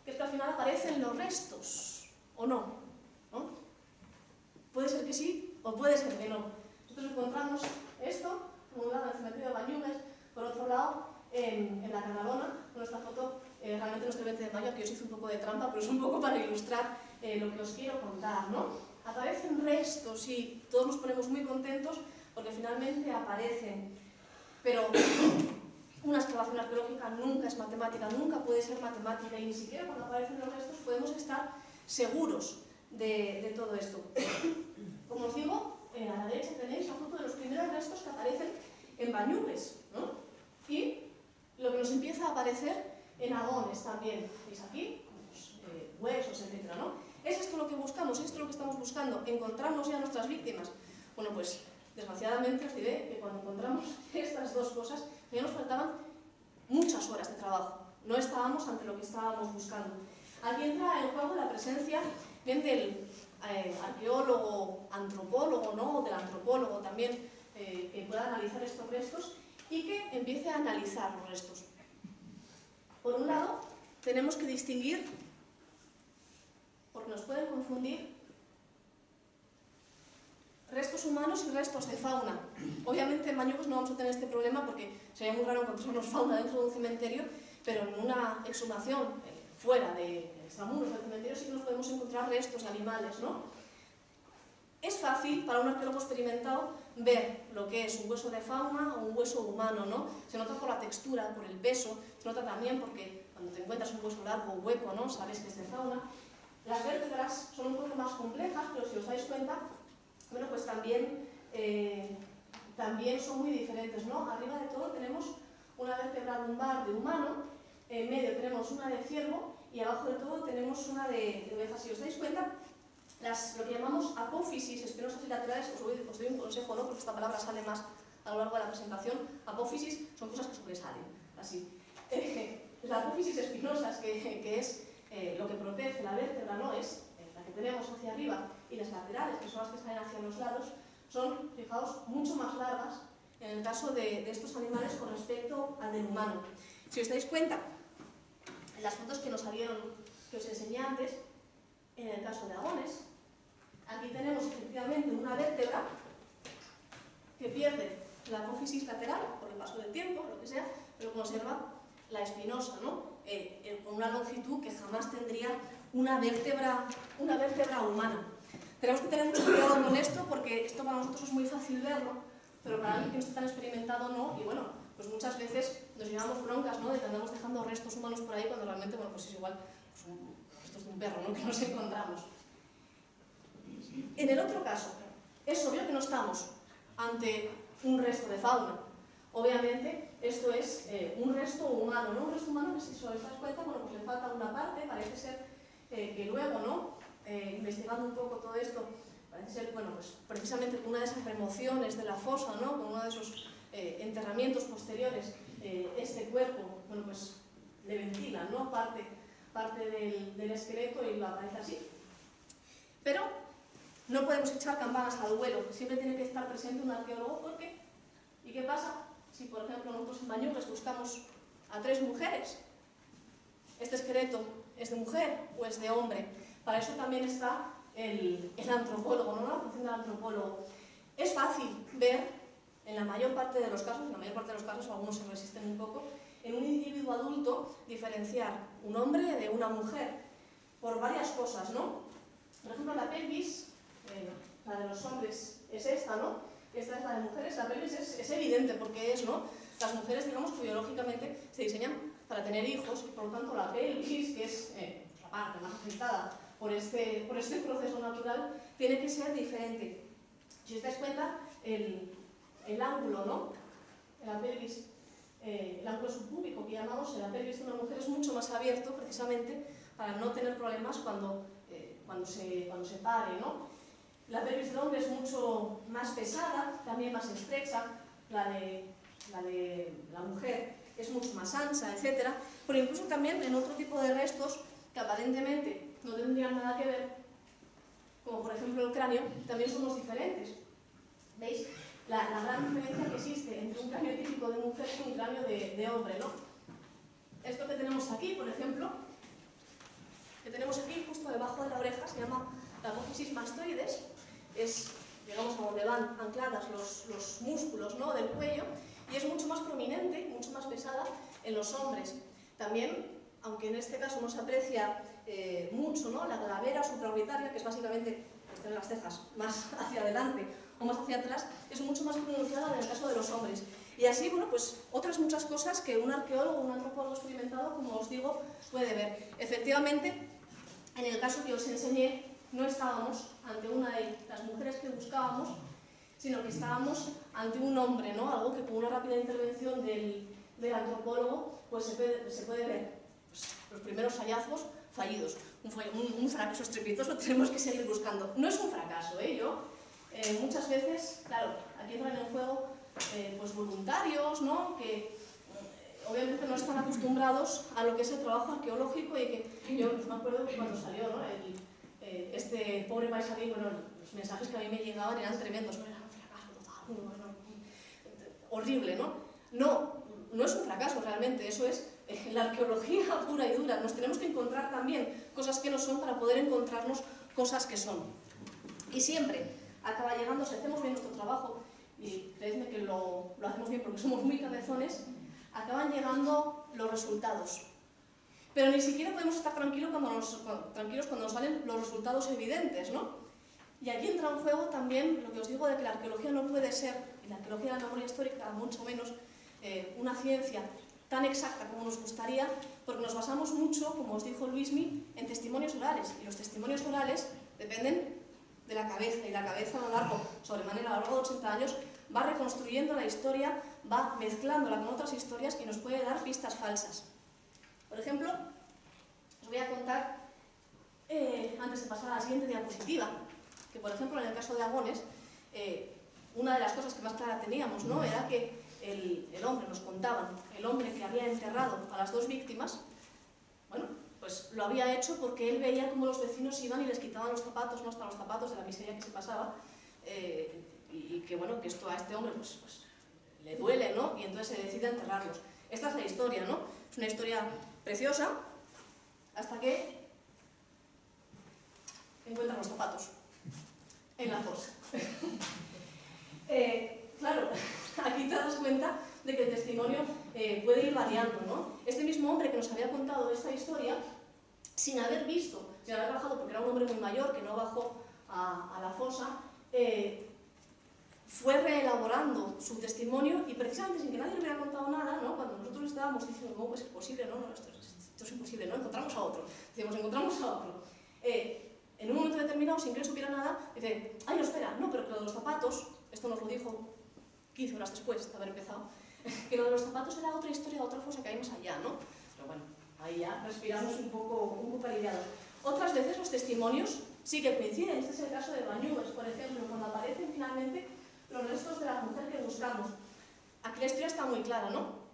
que es que al final aparecen los restos, ¿o no? ¿No? Puede ser que sí, o puede ser que no. Nosotros encontramos esto, por un lado en el cementerio de Bañugues, por otro lado en la Canalona. Con esta foto realmente no es del 20 de mayo, aquí os hice un poco de trampa, pero es un poco para ilustrar lo que os quiero contar, ¿no? Aparecen restos y todos nos ponemos muy contentos porque finalmente aparecen, pero una excavación arqueológica nunca es matemática, nunca puede ser matemática, y ni siquiera cuando aparecen los restos podemos estar seguros de todo esto. Como os digo, a la derecha tenéis la foto de los primeros restos que aparecen en Bañugues, ¿no? Y lo que nos empieza a aparecer en Agones también. ¿Veis aquí? Pues, huesos, etc., ¿no? ¿Es esto lo que buscamos? ¿Es esto lo que estamos buscando? ¿Encontramos ya nuestras víctimas? Bueno, pues desgraciadamente os diré que cuando encontramos estas dos cosas ya nos faltaban muchas horas de trabajo. No estábamos ante lo que estábamos buscando. Aquí entra en juego la presencia bien del arqueólogo, antropólogo, ¿no?, o del antropólogo también, que pueda analizar estos restos y que empiece a analizar los restos. Por un lado, tenemos que distinguir, porque nos pueden confundir, restos humanos y restos de fauna. Obviamente en Bañugues no vamos a tener este problema porque sería muy raro encontrarnos fauna dentro de un cementerio, pero en una exhumación fuera de extramuros del cementerio sí que nos podemos encontrar restos de animales, ¿no? Es fácil para un arqueólogo experimentado ver lo que es un hueso de fauna o un hueso humano, ¿no? Se nota por la textura, por el peso, se nota también porque cuando te encuentras un hueso largo o hueco, ¿no?, sabes que es de fauna. Las vértebras son un poco más complejas, pero si os dais cuenta, bueno, pues también son muy diferentes, ¿no? Arriba de todo tenemos una vértebra lumbar de humano, en medio tenemos una de ciervo y abajo de todo tenemos una de oveja. Si os dais cuenta, lo que llamamos apófisis, espinosas y laterales, os doy un consejo, ¿no?, porque esta palabra sale más a lo largo de la presentación. Apófisis son cosas que sobresalen, así. La apófisis espinosas, que es lo que protege la vértebra, ¿no?, es la que tenemos hacia arriba, y las laterales, que son las que salen hacia los lados, son, fijaos, mucho más largas en el caso de estos animales con respecto al del humano. Si os dais cuenta, en las fotos que os enseñé antes, en el caso de Agones, aquí tenemos efectivamente una vértebra que pierde la apófisis lateral por el paso del tiempo, lo que sea, pero conserva la espinosa, ¿no?, con una longitud que jamás tendría una vértebra humana. Tenemos que tener mucho cuidado con esto porque esto para nosotros es muy fácil verlo, pero para alguien que no está tan experimentado no, y bueno, pues muchas veces nos llevamos broncas, ¿no?, de que andamos dejando restos humanos por ahí cuando realmente, bueno, pues es igual, pues restos de un perro, ¿no?, que nos encontramos. En el otro caso, es obvio que no estamos ante un resto de fauna. Obviamente, esto es un resto humano, ¿no? Un resto humano que, si os dais cuenta, bueno, pues le falta una parte, parece ser que luego, ¿no?, investigando un poco todo esto, parece ser, bueno, pues precisamente con una de esas remociones de la fosa, ¿no?, con uno de esos enterramientos posteriores, este cuerpo, bueno, pues le ventilan, ¿no? Parte del esqueleto y lo aparece así. Pero no podemos echar campanas al vuelo, siempre tiene que estar presente un arqueólogo, porque ¿y qué pasa si, por ejemplo, nosotros en Bañuelos buscamos a 3 mujeres? ¿Este esqueleto es de mujer o es de hombre? Para eso también está el antropólogo, ¿no? La función del antropólogo. Es fácil ver, en la mayor parte de los casos, algunos se resisten un poco, en un individuo adulto diferenciar un hombre de una mujer por varias cosas, ¿no? Por ejemplo, la pelvis, la de los hombres es esta, ¿no? Esta es la de mujeres. La pelvis es evidente porque es, ¿no? Las mujeres, digamos, que biológicamente se diseñan para tener hijos, y por lo tanto la pelvis, que es la parte más afectada por este proceso natural, tiene que ser diferente. Si os dais cuenta, el ángulo, ¿no? En la pelvis, el ángulo subpúbico que llamamos en la pelvis de una mujer es mucho más abierto, precisamente para no tener problemas cuando se pare, ¿no? La pelvis del hombre es mucho más pesada, también más estrecha, la de la mujer es mucho más ancha, etc. Pero incluso también en otro tipo de restos que aparentemente no tendrían nada que ver, como por ejemplo el cráneo, también somos diferentes. ¿Veis? La gran diferencia que existe entre un cráneo típico de mujer y un cráneo de hombre, ¿no? Esto que tenemos aquí, por ejemplo, que tenemos aquí justo debajo de la oreja, se llama la apófisis mastoides, es, digamos, a donde van ancladas los músculos, ¿no?, del cuello, y es mucho más prominente, mucho más pesada en los hombres. También, aunque en este caso no se aprecia mucho, ¿no?, la glabera supraorbitaria, que es básicamente tener las cejas más hacia adelante o más hacia atrás, es mucho más pronunciada en el caso de los hombres. Y así, bueno, pues otras muchas cosas que un arqueólogo, un antropólogo experimentado, como os digo, puede ver. Efectivamente, en el caso que os enseñé, no estábamos ante una de las mujeres que buscábamos, sino que estábamos ante un hombre, ¿no? Algo que con una rápida intervención del antropólogo pues se puede ver. Pues, los primeros hallazgos fallidos, un fracaso estrepitoso, tenemos que seguir buscando. No es un fracaso, muchas veces, claro, aquí entran en juego pues voluntarios, ¿no?, que obviamente no están acostumbrados a lo que es el trabajo arqueológico, y que yo me acuerdo que cuando salió, ¿no?, este pobre paisaje, bueno, los mensajes que a mí me llegaban eran tremendos, ¿no? Era un fracaso total, horrible, ¿no? No es un fracaso realmente, eso es la arqueología pura y dura. Nos tenemos que encontrar también cosas que no son para poder encontrarnos cosas que son. Y siempre acaba llegando, si hacemos bien nuestro trabajo, y creedme que lo hacemos bien porque somos muy cabezones, acaban llegando los resultados. Pero ni siquiera podemos estar tranquilos cuando nos salen los resultados evidentes, ¿no? Y aquí entra en juego también lo que os digo de que la arqueología no puede ser, y la arqueología de la memoria histórica mucho menos, una ciencia tan exacta como nos gustaría, porque nos basamos mucho, como os dijo Luismi, en testimonios orales. Y los testimonios orales dependen de la cabeza, y la cabeza a lo largo, sobremanera a lo largo de 80 años, va reconstruyendo la historia, va mezclándola con otras historias y nos puede dar pistas falsas. Por ejemplo, os voy a contar, antes de pasar a la siguiente diapositiva, que por ejemplo en el caso de Agones, una de las cosas que más clara teníamos, ¿no?, era que el hombre, nos contaban, el hombre que había enterrado a las 2 víctimas, bueno, pues lo había hecho porque él veía cómo los vecinos iban y les quitaban los zapatos, no hasta los zapatos, de la miseria que se pasaba, y que bueno, que esto a este hombre pues le duele, ¿no?, y entonces se decide enterrarlos. Esta es la historia, ¿no? Es una historia preciosa, hasta que encuentran los zapatos en la fosa. Claro, aquí te das cuenta de que el testimonio puede ir variando, ¿no? Este mismo hombre que nos había contado esta historia, sin haber visto, sin haber bajado, porque era un hombre muy mayor que no bajó a la fosa, fue reelaborando su testimonio, y precisamente sin que nadie le hubiera contado nada, ¿no?, cuando nosotros estábamos diciendo, ¿cómo pues es posible? No, esto es imposible, ¿no? Encontramos a otro. Decimos, encontramos a otro. En un momento determinado, sin que él supiera nada, dice, ay, no, espera, no, pero que lo de los zapatos, esto nos lo dijo 15 horas después de haber empezado, que lo de los zapatos era otra historia, otra fosa que hay más allá, ¿no? Pero bueno, ahí ya respiramos un poco aliviados. Otras veces los testimonios sí que coinciden. Este es el caso de Bañuelos, por ejemplo, cuando aparecen finalmente los restos de la mujer que buscamos. Aquí la historia está muy clara, ¿no?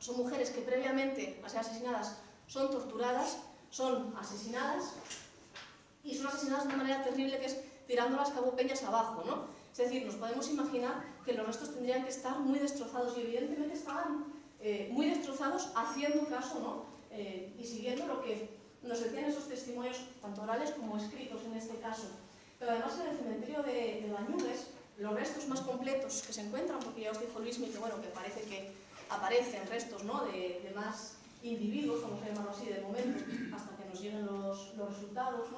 Son mujeres que previamente a ser asesinadas son torturadas, son asesinadas y son asesinadas de una manera terrible, que es tirándolas cabo peñas abajo, ¿no? Es decir, nos podemos imaginar que los restos tendrían que estar muy destrozados y evidentemente estaban muy destrozados haciendo caso, ¿no? Y siguiendo lo que nos decían esos testimonios, tanto orales como escritos en este caso. Pero además en el cementerio de Bañugues, los restos más completos que se encuentran, porque ya os dijo Luismi que, bueno, que parece que aparecen restos, ¿no?, de más individuos, vamos a llamarlo así de momento, hasta que nos lleguen los resultados, ¿no?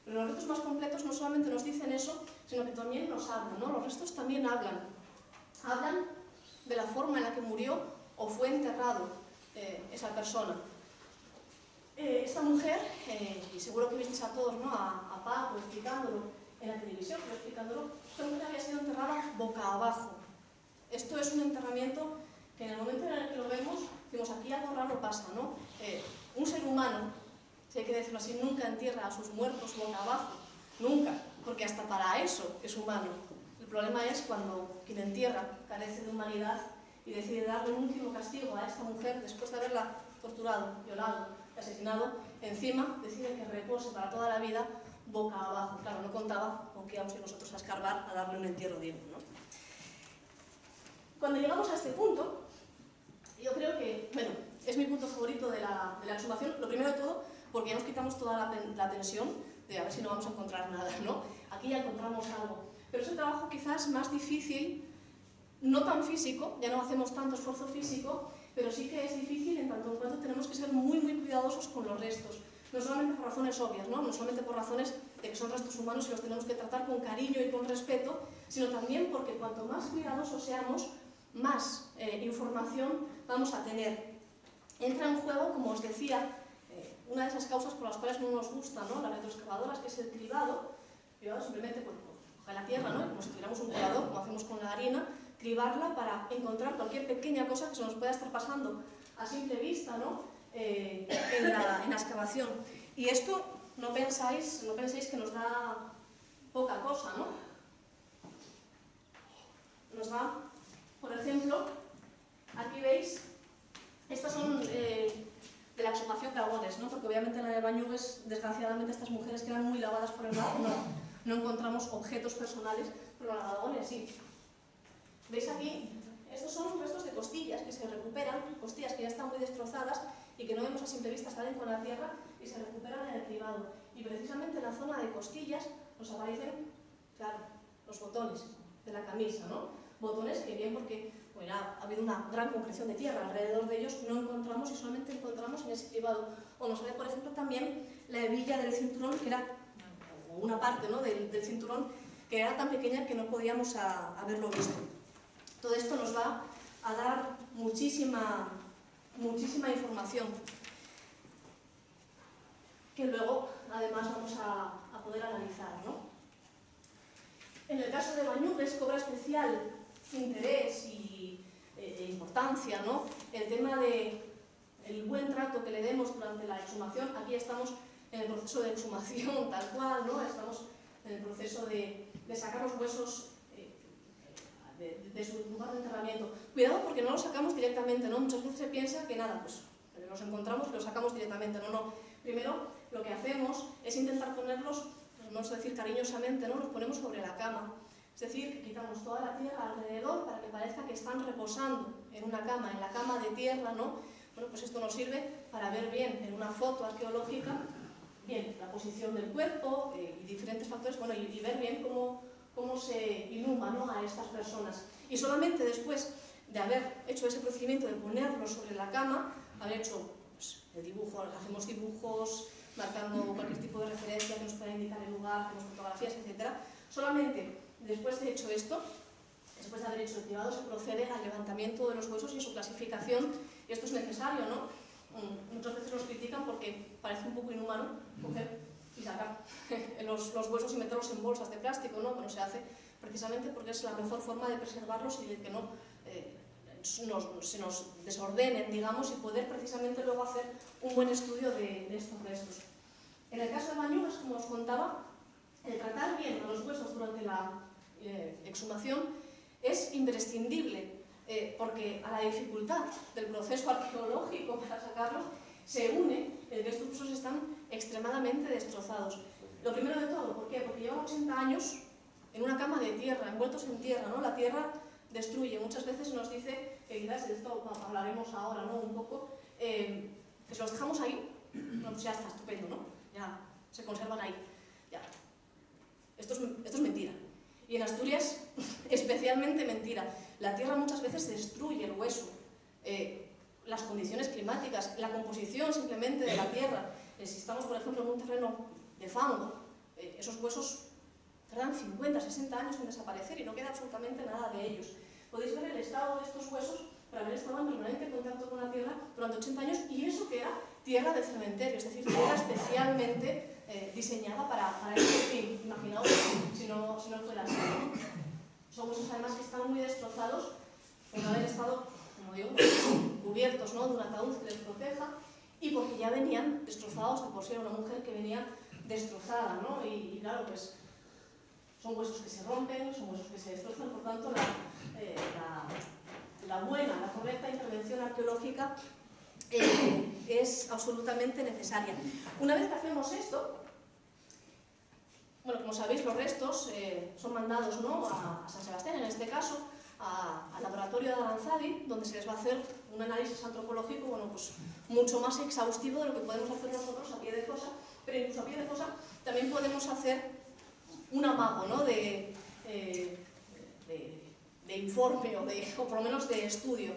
Pero los restos más completos no solamente nos dicen eso, sino que también nos hablan, ¿no? Los restos también hablan. Hablan de la forma en la que murió o fue enterrado esa persona. Esta mujer, y seguro que visteis a todos, ¿no?, a Paco explicándolo en la televisión, pero explicándolo, esta mujer había sido enterrada boca abajo. Esto es un enterramiento que en el momento en el que lo vemos, decimos, aquí algo raro pasa, ¿no? Un ser humano, si hay que decirlo así, nunca entierra a sus muertos boca abajo, nunca, porque hasta para eso es humano. El problema es cuando quien entierra carece de humanidad y decide darle un último castigo a esta mujer después de haberla torturado, violado, asesinado, encima decide que repose para toda la vida boca abajo. Claro, no contaba con que íbamos a ir nosotros a escarbar a darle un entierro digno, ¿no? Cuando llegamos a este punto, yo creo que, bueno, es mi punto favorito de la exhumación, lo primero de todo, porque ya nos quitamos toda la tensión de a ver si no vamos a encontrar nada, ¿no? Aquí ya encontramos algo. Pero es un trabajo quizás más difícil, no tan físico, ya no hacemos tanto esfuerzo físico, pero sí que es difícil en tanto en cuanto tenemos que ser muy, muy cuidadosos con los restos. No solamente por razones obvias, ¿no? No solamente por razones de que son restos humanos y los tenemos que tratar con cariño y con respeto, sino también porque cuanto más cuidadosos seamos, más información vamos a tener. Entra en juego, como os decía, una de esas causas por las cuales no nos gustan, ¿no?, las retroexcavadoras, que es el cribado. Cribado simplemente, pues, coger la tierra, ¿no?, y como si tuviéramos un colador, como hacemos con la harina, cribarla para encontrar cualquier pequeña cosa que se nos pueda estar pasando a simple vista, ¿no?, en la excavación. Y esto no penséis que nos da poca cosa, ¿no? Nos da, por ejemplo, aquí veis, estas son de la exhumación carbones, ¿no? Porque obviamente en la de Bañugues, desgraciadamente, estas mujeres quedan muy lavadas por el mar, no encontramos objetos personales, pero en la de Aragones sí. ¿Veis aquí? Estos son restos de costillas que se recuperan, costillas que ya están muy destrozadas y que no vemos a simple vista, salen con la tierra y se recuperan en el cribado. Y precisamente en la zona de costillas nos aparecen, claro, los botones de la camisa, ¿no? Botones que bien porque, bueno, ha habido una gran concreción de tierra alrededor de ellos, no encontramos y solamente encontramos en ese cribado. O nos sale, por ejemplo, también la hebilla del cinturón, que era, o una parte, ¿no?, del cinturón, que era tan pequeña que no podíamos haberlo visto. Todo esto nos va a dar muchísima información que luego, además, vamos a poder analizar, ¿no? En el caso de Bañugues cobra especial interés e importancia, ¿no?, el tema del buen trato que le demos durante la exhumación. Aquí estamos en el proceso de exhumación tal cual, ¿no? Estamos en el proceso de sacar los huesos de su lugar de enterramiento. Cuidado porque no los sacamos directamente, ¿no? Muchas veces se piensa que nada, pues los encontramos y los sacamos directamente. No. Primero lo que hacemos es intentar ponerlos, vamos a decir cariñosamente, ¿no?, los ponemos sobre la cama. Es decir, que quitamos toda la tierra alrededor para que parezca que están reposando en una cama, en la cama de tierra, ¿no? Bueno, pues esto nos sirve para ver bien en una foto arqueológica, bien la posición del cuerpo y diferentes factores, bueno, y ver bien cómo se inhuma, ¿no?, a estas personas. Y solamente después de haber hecho ese procedimiento de ponerlos sobre la cama, haber hecho, pues, el dibujo, hacemos dibujos marcando cualquier tipo de referencia que nos pueda indicar el lugar, hacemos fotografías, etc. Solamente después de hecho esto, después de haber hecho el cribado, se procede al levantamiento de los huesos y su clasificación, y esto es necesario, ¿no? Muchas veces nos critican porque parece un poco inhumano coger y sacar los huesos y meterlos en bolsas de plástico, ¿no? Bueno, se hace precisamente porque es la mejor forma de preservarlos y de que no se nos desordenen, digamos, y poder precisamente luego hacer un buen estudio de estos restos. En el caso de Bañugues, como os contaba, el tratar bien a los huesos durante la exhumación es imprescindible. porque a la dificultad del proceso arqueológico para sacarlos se une el que estos huesos están extremadamente destrozados. Lo primero de todo, ¿por qué? Porque llevan 80 años en una cama de tierra, envueltos en tierra, ¿no? La tierra destruye. Muchas veces nos dice, que quizás de esto hablaremos ahora, ¿no? Un poco, que si los dejamos ahí, no, pues ya está, estupendo, ¿no? Ya se conservan ahí. Ya. Esto es mentira. Y en Asturias, especialmente mentira. La tierra muchas veces destruye el hueso. Las condiciones climáticas, la composición simplemente de la tierra. Si estamos, por ejemplo, en un terreno de fango, esos huesos tardan 50, 60 años en desaparecer y no queda absolutamente nada de ellos. Podéis ver el estado de estos huesos para haber estado en permanente contacto con la tierra durante 80 años, y eso que era tierra de cementerio, es decir, tierra especialmente diseñada para este fin. Imaginaos si no fuera así, ¿no? Son huesos además que están muy destrozados por haber estado, como digo, cubiertos, ¿no?, de un ataúd que les proteja, y porque ya venían destrozados, de por sí era una mujer que venía destrozada, ¿no? Y claro, pues son huesos que se rompen, son huesos que se destrozan, por tanto la buena, la correcta intervención arqueológica es absolutamente necesaria. Una vez que hacemos esto, bueno, como sabéis, los restos son mandados, ¿no?, a San Sebastián, en este caso, al laboratorio de Aranzadi, donde se les va a hacer un análisis antropológico, bueno, pues mucho más exhaustivo de lo que podemos hacer nosotros a pie de fosa, pero incluso a pie de fosa también podemos hacer un amago, ¿no?, de informe o por lo menos de estudio.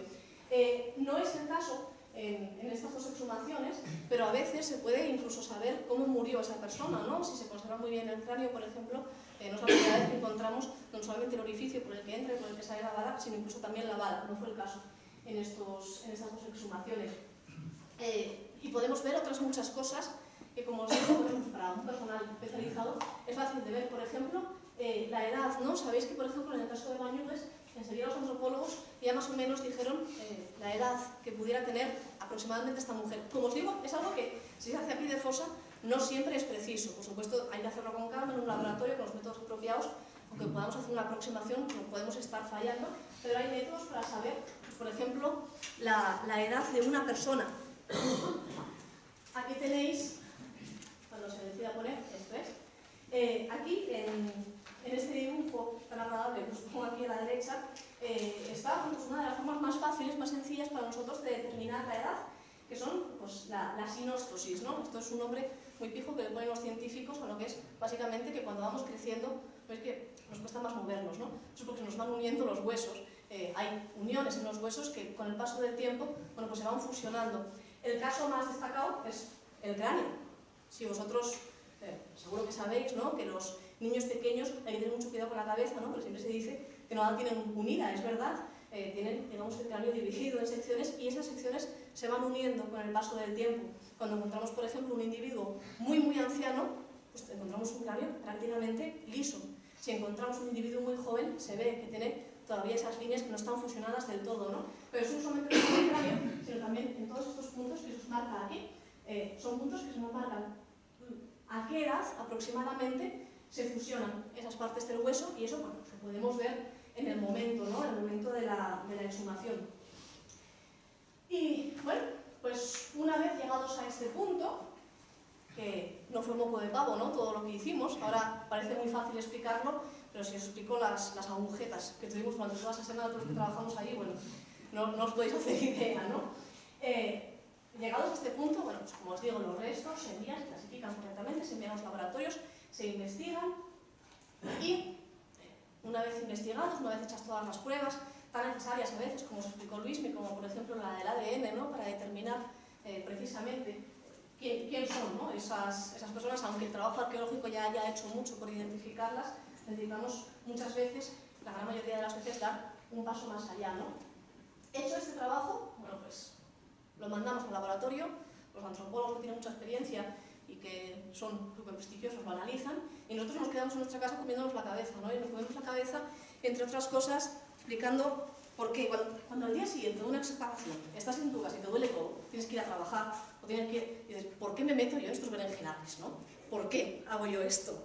No es el caso en estas dos exhumaciones, pero a veces se puede incluso saber cómo murió esa persona, ¿no? Si se conserva muy bien el cráneo, por ejemplo, no es la primera vez que encontramos no solamente el orificio por el que entra y por el que sale la bala, sino incluso también la bala. No fue el caso en estas dos exhumaciones. Y podemos ver otras muchas cosas que, como os digo, para un personal especializado es fácil de ver. Por ejemplo, la edad, ¿no? Sabéis que, por ejemplo, en el caso de Bañugues, enseguida los antropólogos ya más o menos dijeron la edad que pudiera tener aproximadamente esta mujer. Como os digo, es algo que, si se hace a pie de fosa, no siempre es preciso. Por supuesto, hay que hacerlo con calma, en un laboratorio, con los métodos apropiados, aunque podamos hacer una aproximación, no podemos estar fallando, pero hay métodos para saber, pues, por ejemplo, la edad de una persona. Aquí tenéis, cuando se decida poner, esto es, aquí en este dibujo tan agradable que os pongo aquí a la derecha, está, pues, una de las formas más fáciles, más sencillas para nosotros de determinar la edad, que son, pues, la sinostosis, ¿no? Esto es un nombre muy pijo que le ponen los científicos a lo que es básicamente que cuando vamos creciendo, pues que nos cuesta más movernos, ¿no? Eso es porque se nos van uniendo los huesos. Hay uniones en los huesos que con el paso del tiempo, bueno, pues se van fusionando. El caso más destacado es el cráneo. Si vosotros, seguro que sabéis, ¿no?, que los niños pequeños hay que tener mucho cuidado con la cabeza, ¿no?, porque siempre se dice que no la tienen unida, es verdad. Tienen, digamos, el cráneo dividido en secciones, y esas secciones se van uniendo con el paso del tiempo. Cuando encontramos, por ejemplo, un individuo muy, muy anciano, pues encontramos un cráneo prácticamente liso. Si encontramos un individuo muy joven, se ve que tiene todavía esas líneas que no están fusionadas del todo, ¿no? Pero eso no solamente en el cráneo, sino también en todos estos puntos que se os marca aquí. Son puntos que se nos marcan a qué edad aproximadamente se fusionan esas partes del hueso, y eso, bueno, lo podemos ver en el momento, ¿no?, en el momento de la exhumación. Y bueno, pues una vez llegados a este punto, que no fue moco de pavo, ¿no?, todo lo que hicimos, ahora parece muy fácil explicarlo, pero si os explico las agujetas que tuvimos durante toda esa semana, todos los que trabajamos ahí, bueno, no os podéis hacer idea, ¿no? Llegados a este punto, bueno, pues como os digo, los restos se envían, se clasifican correctamente, se envían a los laboratorios, se investigan, y una vez investigados, una vez hechas todas las pruebas, tan necesarias a veces, como os explicó Luismi, como por ejemplo la del ADN, ¿no?, para determinar precisamente quién son, ¿no?, esas personas, aunque el trabajo arqueológico ya haya hecho mucho por identificarlas, necesitamos muchas veces, la gran mayoría de las veces, dar un paso más allá, ¿no? Hecho este trabajo, bueno, pues lo mandamos al laboratorio, los antropólogos que tienen mucha experiencia y que son súper prestigiosos lo analizan, y nosotros nos quedamos en nuestra casa comiéndonos la cabeza, ¿no? Y nos comemos la cabeza, entre otras cosas, explicando por qué. Cuando al día siguiente de una excavación estás en tu casa y te duele todo, tienes que ir a trabajar, o tienes que y dices, ¿por qué me meto yo en estos berenjenales, no? ¿Por qué hago yo esto?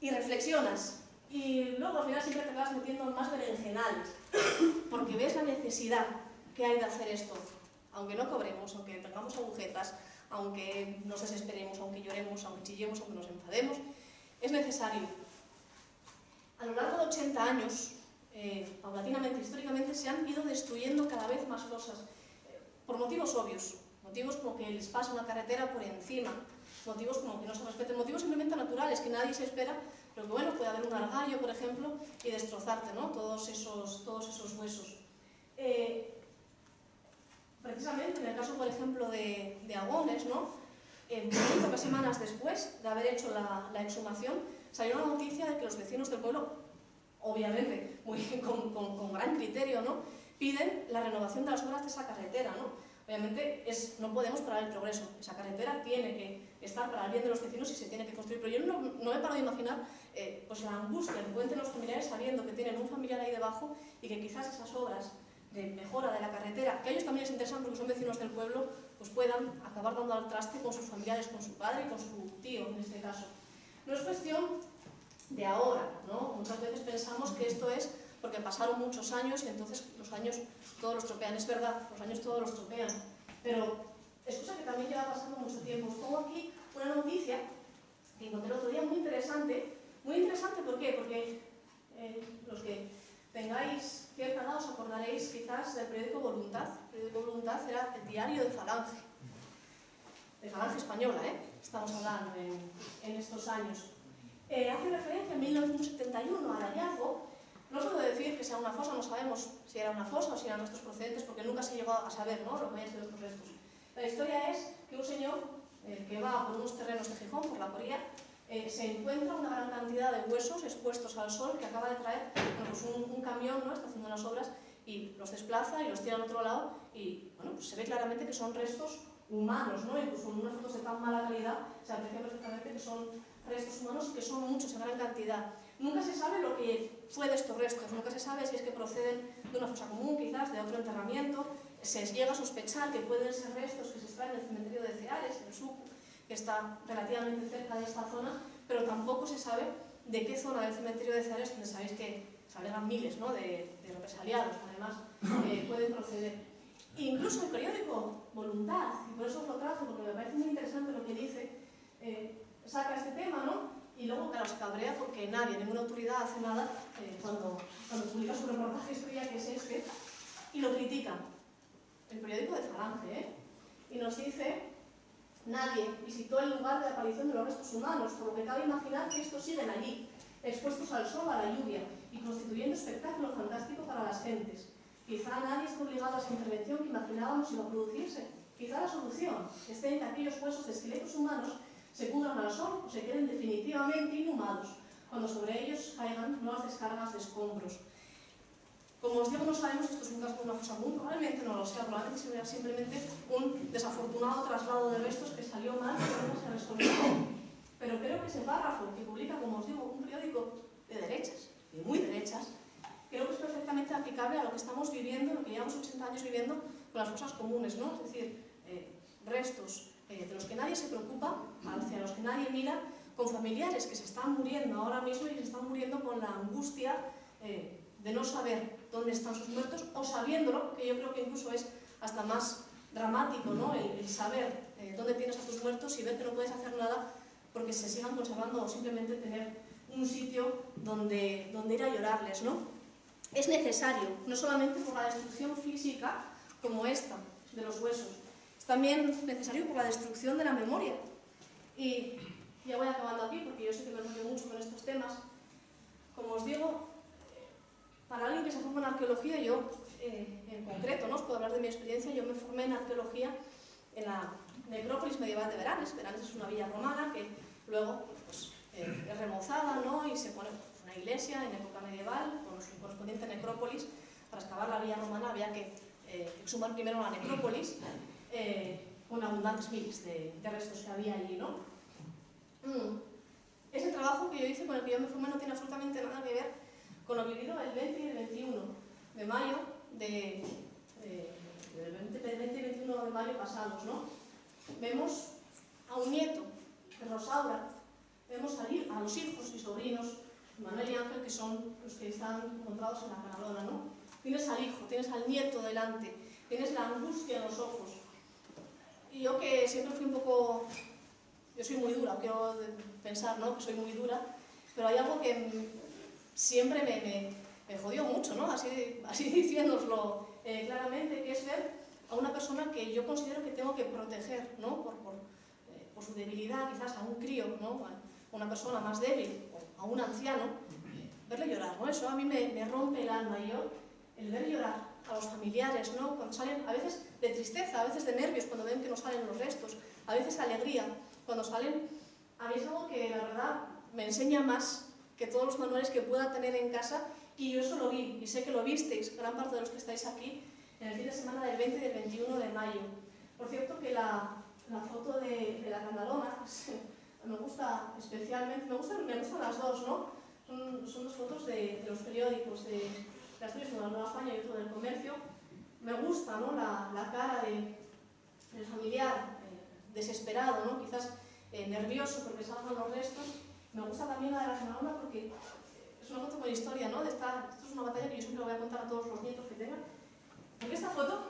Y reflexionas, y luego al final siempre te acabas metiendo en más berenjenales, porque ves la necesidad que hay de hacer esto, aunque no cobremos, aunque tengamos agujetas, aunque nos desesperemos, aunque lloremos, aunque chillemos, aunque nos enfademos, es necesario. A lo largo de 80 años, paulatinamente, históricamente, se han ido destruyendo cada vez más cosas, por motivos obvios, motivos como que les pasa una carretera por encima, motivos como que no se respeten, motivos simplemente naturales, que nadie se espera, pero que bueno, puede haber un argallo, por ejemplo, y destrozarte, ¿no? Todos esos huesos. Precisamente en el caso, por ejemplo, de Agones, ¿no? Muy pocas semanas después de haber hecho la exhumación, salió una noticia de que los vecinos del pueblo, obviamente, con gran criterio, ¿no? Piden la renovación de las obras de esa carretera, ¿no? Obviamente no podemos parar el progreso, esa carretera tiene que estar para el bien de los vecinos y se tiene que construir, pero yo no me paro de imaginar pues la angustia que encuentran los familiares sabiendo que tienen un familiar ahí debajo y que quizás esas obras de mejora de la carretera, que a ellos también les interesan porque son vecinos del pueblo, pues puedan acabar dando al traste con sus familiares, con su padre y con su tío en este caso. No es cuestión de ahora, ¿no? Muchas veces pensamos que esto es porque pasaron muchos años y entonces los años todos los tropean. Es verdad, los años todos los tropean, pero es cosa que también lleva pasando mucho tiempo. Os pongo aquí una noticia que encontré el otro día muy interesante. Muy interesante, ¿por qué? Porque los que tengáis cierta edad os acordaréis quizás del periódico Voluntad. El periódico Voluntad era el diario de Falange española, estamos hablando en estos años. Hace referencia en 1971 al hallazgo. No puedo decir que sea una fosa, no sabemos si era una fosa o si eran restos procedentes, porque nunca se llegó a saber, ¿no?, lo que había sido estos restos. La historia es que un señor que va por unos terrenos de Gijón, por la Coría, se encuentra una gran cantidad de huesos expuestos al sol que acaba de traer pues un camión, ¿no?, está haciendo unas obras y los desplaza y los tira al otro lado y bueno, pues se ve claramente que son restos humanos, ¿no? Incluso en unas fotos de tan mala calidad se aprecia perfectamente que son restos humanos y que son muchos en gran cantidad. Nunca se sabe lo que fue de estos restos, nunca se sabe si es que proceden de una fosa común, quizás, de otro enterramiento. Se llega a sospechar que pueden ser restos que se extraen del cementerio de Ceares, en Suco, que está relativamente cerca de esta zona, pero tampoco se sabe de qué zona del cementerio de Ceares, donde sabéis que se alegan miles, ¿no?, de represaliados, además, pueden proceder. Incluso el periódico Voluntad, y por eso os lo trajo, porque me parece muy interesante lo que dice, saca este tema, ¿no? Y luego, claro, se cabrea porque nadie, ninguna autoridad hace nada cuando publica su reportaje, esto ya que es este, y lo critica. El periódico de Falange, y nos dice: nadie visitó el lugar de aparición de los restos humanos, por lo que cabe imaginar que estos siguen allí, expuestos al sol, a la lluvia, y constituyendo espectáculo fantástico para las gentes. Quizá nadie está obligado a esa intervención que imaginábamos iba a producirse. Quizá la solución esté en que aquellos huesos de esqueletos humanos se pudran al sol o se queden definitivamente inhumados, cuando sobre ellos caigan nuevas descargas de escombros. Como os digo, no sabemos si esto es un caso de una fosa común, probablemente no lo sea, probablemente sea simplemente un desafortunado traslado de restos que salió mal y no se resolvió. Pero creo que ese párrafo que publica, como os digo, un periódico de derechas, de muy derechas, creo que es perfectamente aplicable a lo que estamos viviendo, lo que llevamos 80 años viviendo con las fosas comunes, ¿no? Es decir, restos de los que nadie se preocupa, hacia los que nadie mira, con familiares que se están muriendo ahora mismo y que se están muriendo con la angustia de no saber dónde están sus muertos, o sabiéndolo, que yo creo que incluso es hasta más dramático, ¿no?, el saber dónde tienes a tus muertos y ver que no puedes hacer nada porque se sigan conservando, o simplemente tener un sitio donde ir a llorarles, ¿no? Es necesario, no solamente por la destrucción física como esta de los huesos, es también necesario por la destrucción de la memoria. Y ya voy acabando aquí porque yo sé que me enrollo mucho con estos temas. Como os digo, para alguien que se forma en arqueología, yo en concreto, ¿no?, os puedo hablar de mi experiencia. Yo me formé en arqueología en la necrópolis medieval de Veranes. Veranes es una villa romana que luego pues, es remozada, ¿no?, y se pone una iglesia en época medieval con su correspondiente necrópolis. Para excavar la villa romana había que exhumar primero la necrópolis con abundantes miles de restos que había allí, ¿no? Ese trabajo que yo hice, con el que yo me formé, no tiene absolutamente nada que ver con lo vivido el 20 y el 21 de mayo del 20 y 21 de mayo pasados, ¿no? Vemos a un nieto de Rosaura, vemos salir a los hijos y sobrinos Manuel y Ángel, que son los que están encontrados en la Canalona, ¿no? Tienes al hijo, tienes al nieto delante, tienes la angustia en los ojos. Y yo que siempre fui un poco... Yo soy muy dura, quiero pensar, ¿no?, que soy muy dura, pero hay algo que siempre me jodió mucho, ¿no?, así diciéndoslo claramente, que es ver a una persona que yo considero que tengo que proteger, ¿no?, por su debilidad, quizás a un crío, ¿no?, a una persona más débil, o a un anciano, verle llorar, ¿no? Eso a mí me rompe el alma. Y yo, el ver llorar a los familiares, ¿no?, cuando salen, a veces de tristeza, a veces de nervios, cuando ven que no salen los restos, a veces de alegría, cuando salen, a mí es algo que la verdad me enseña más que todos los manuales que pueda tener en casa, y yo eso lo vi, y sé que lo visteis, gran parte de los que estáis aquí, en el fin de semana del 20 y del 21 de mayo. Por cierto que la foto de la Canalona me gusta especialmente, me gustan las dos, ¿no? Son dos fotos de los periódicos, de Asturias, de la Nueva España y otro del Comercio. Me gusta, ¿no?, la cara del familiar desesperado, ¿no?, quizás nervioso porque salgan los restos. Me gusta también la de la Canalona porque es una foto con historia, ¿no? Esto es una batalla que yo siempre voy a contar a todos los nietos que tengan. Porque esta foto,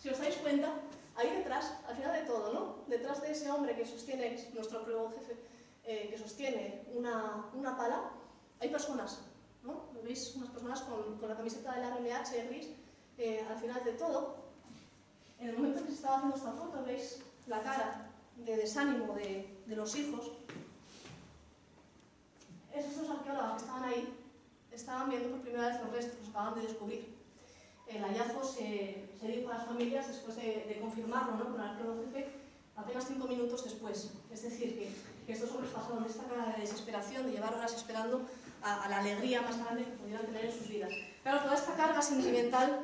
si os dais cuenta, ahí detrás, al final de todo, ¿no?, detrás de ese hombre que sostiene, nuestro arqueólogo jefe, que sostiene una pala, hay personas, ¿no? ¿Veis? Unas personas con la camiseta de la RMH gris. Al final de todo, en el momento en que se estaba haciendo esta foto, veis la cara de desánimo de los hijos. Esos dos arqueólogos que estaban ahí estaban viendo por primera vez los restos, los acaban de descubrir. El hallazgo se dijo a las familias después de confirmarlo, ¿no?, con el arqueólogo jefe, apenas 5 minutos después. Es decir, que estos hombres pasaron de esta cara de desesperación, de llevar horas esperando, a la alegría más grande que pudieran tener en sus vidas. Claro, toda esta carga sentimental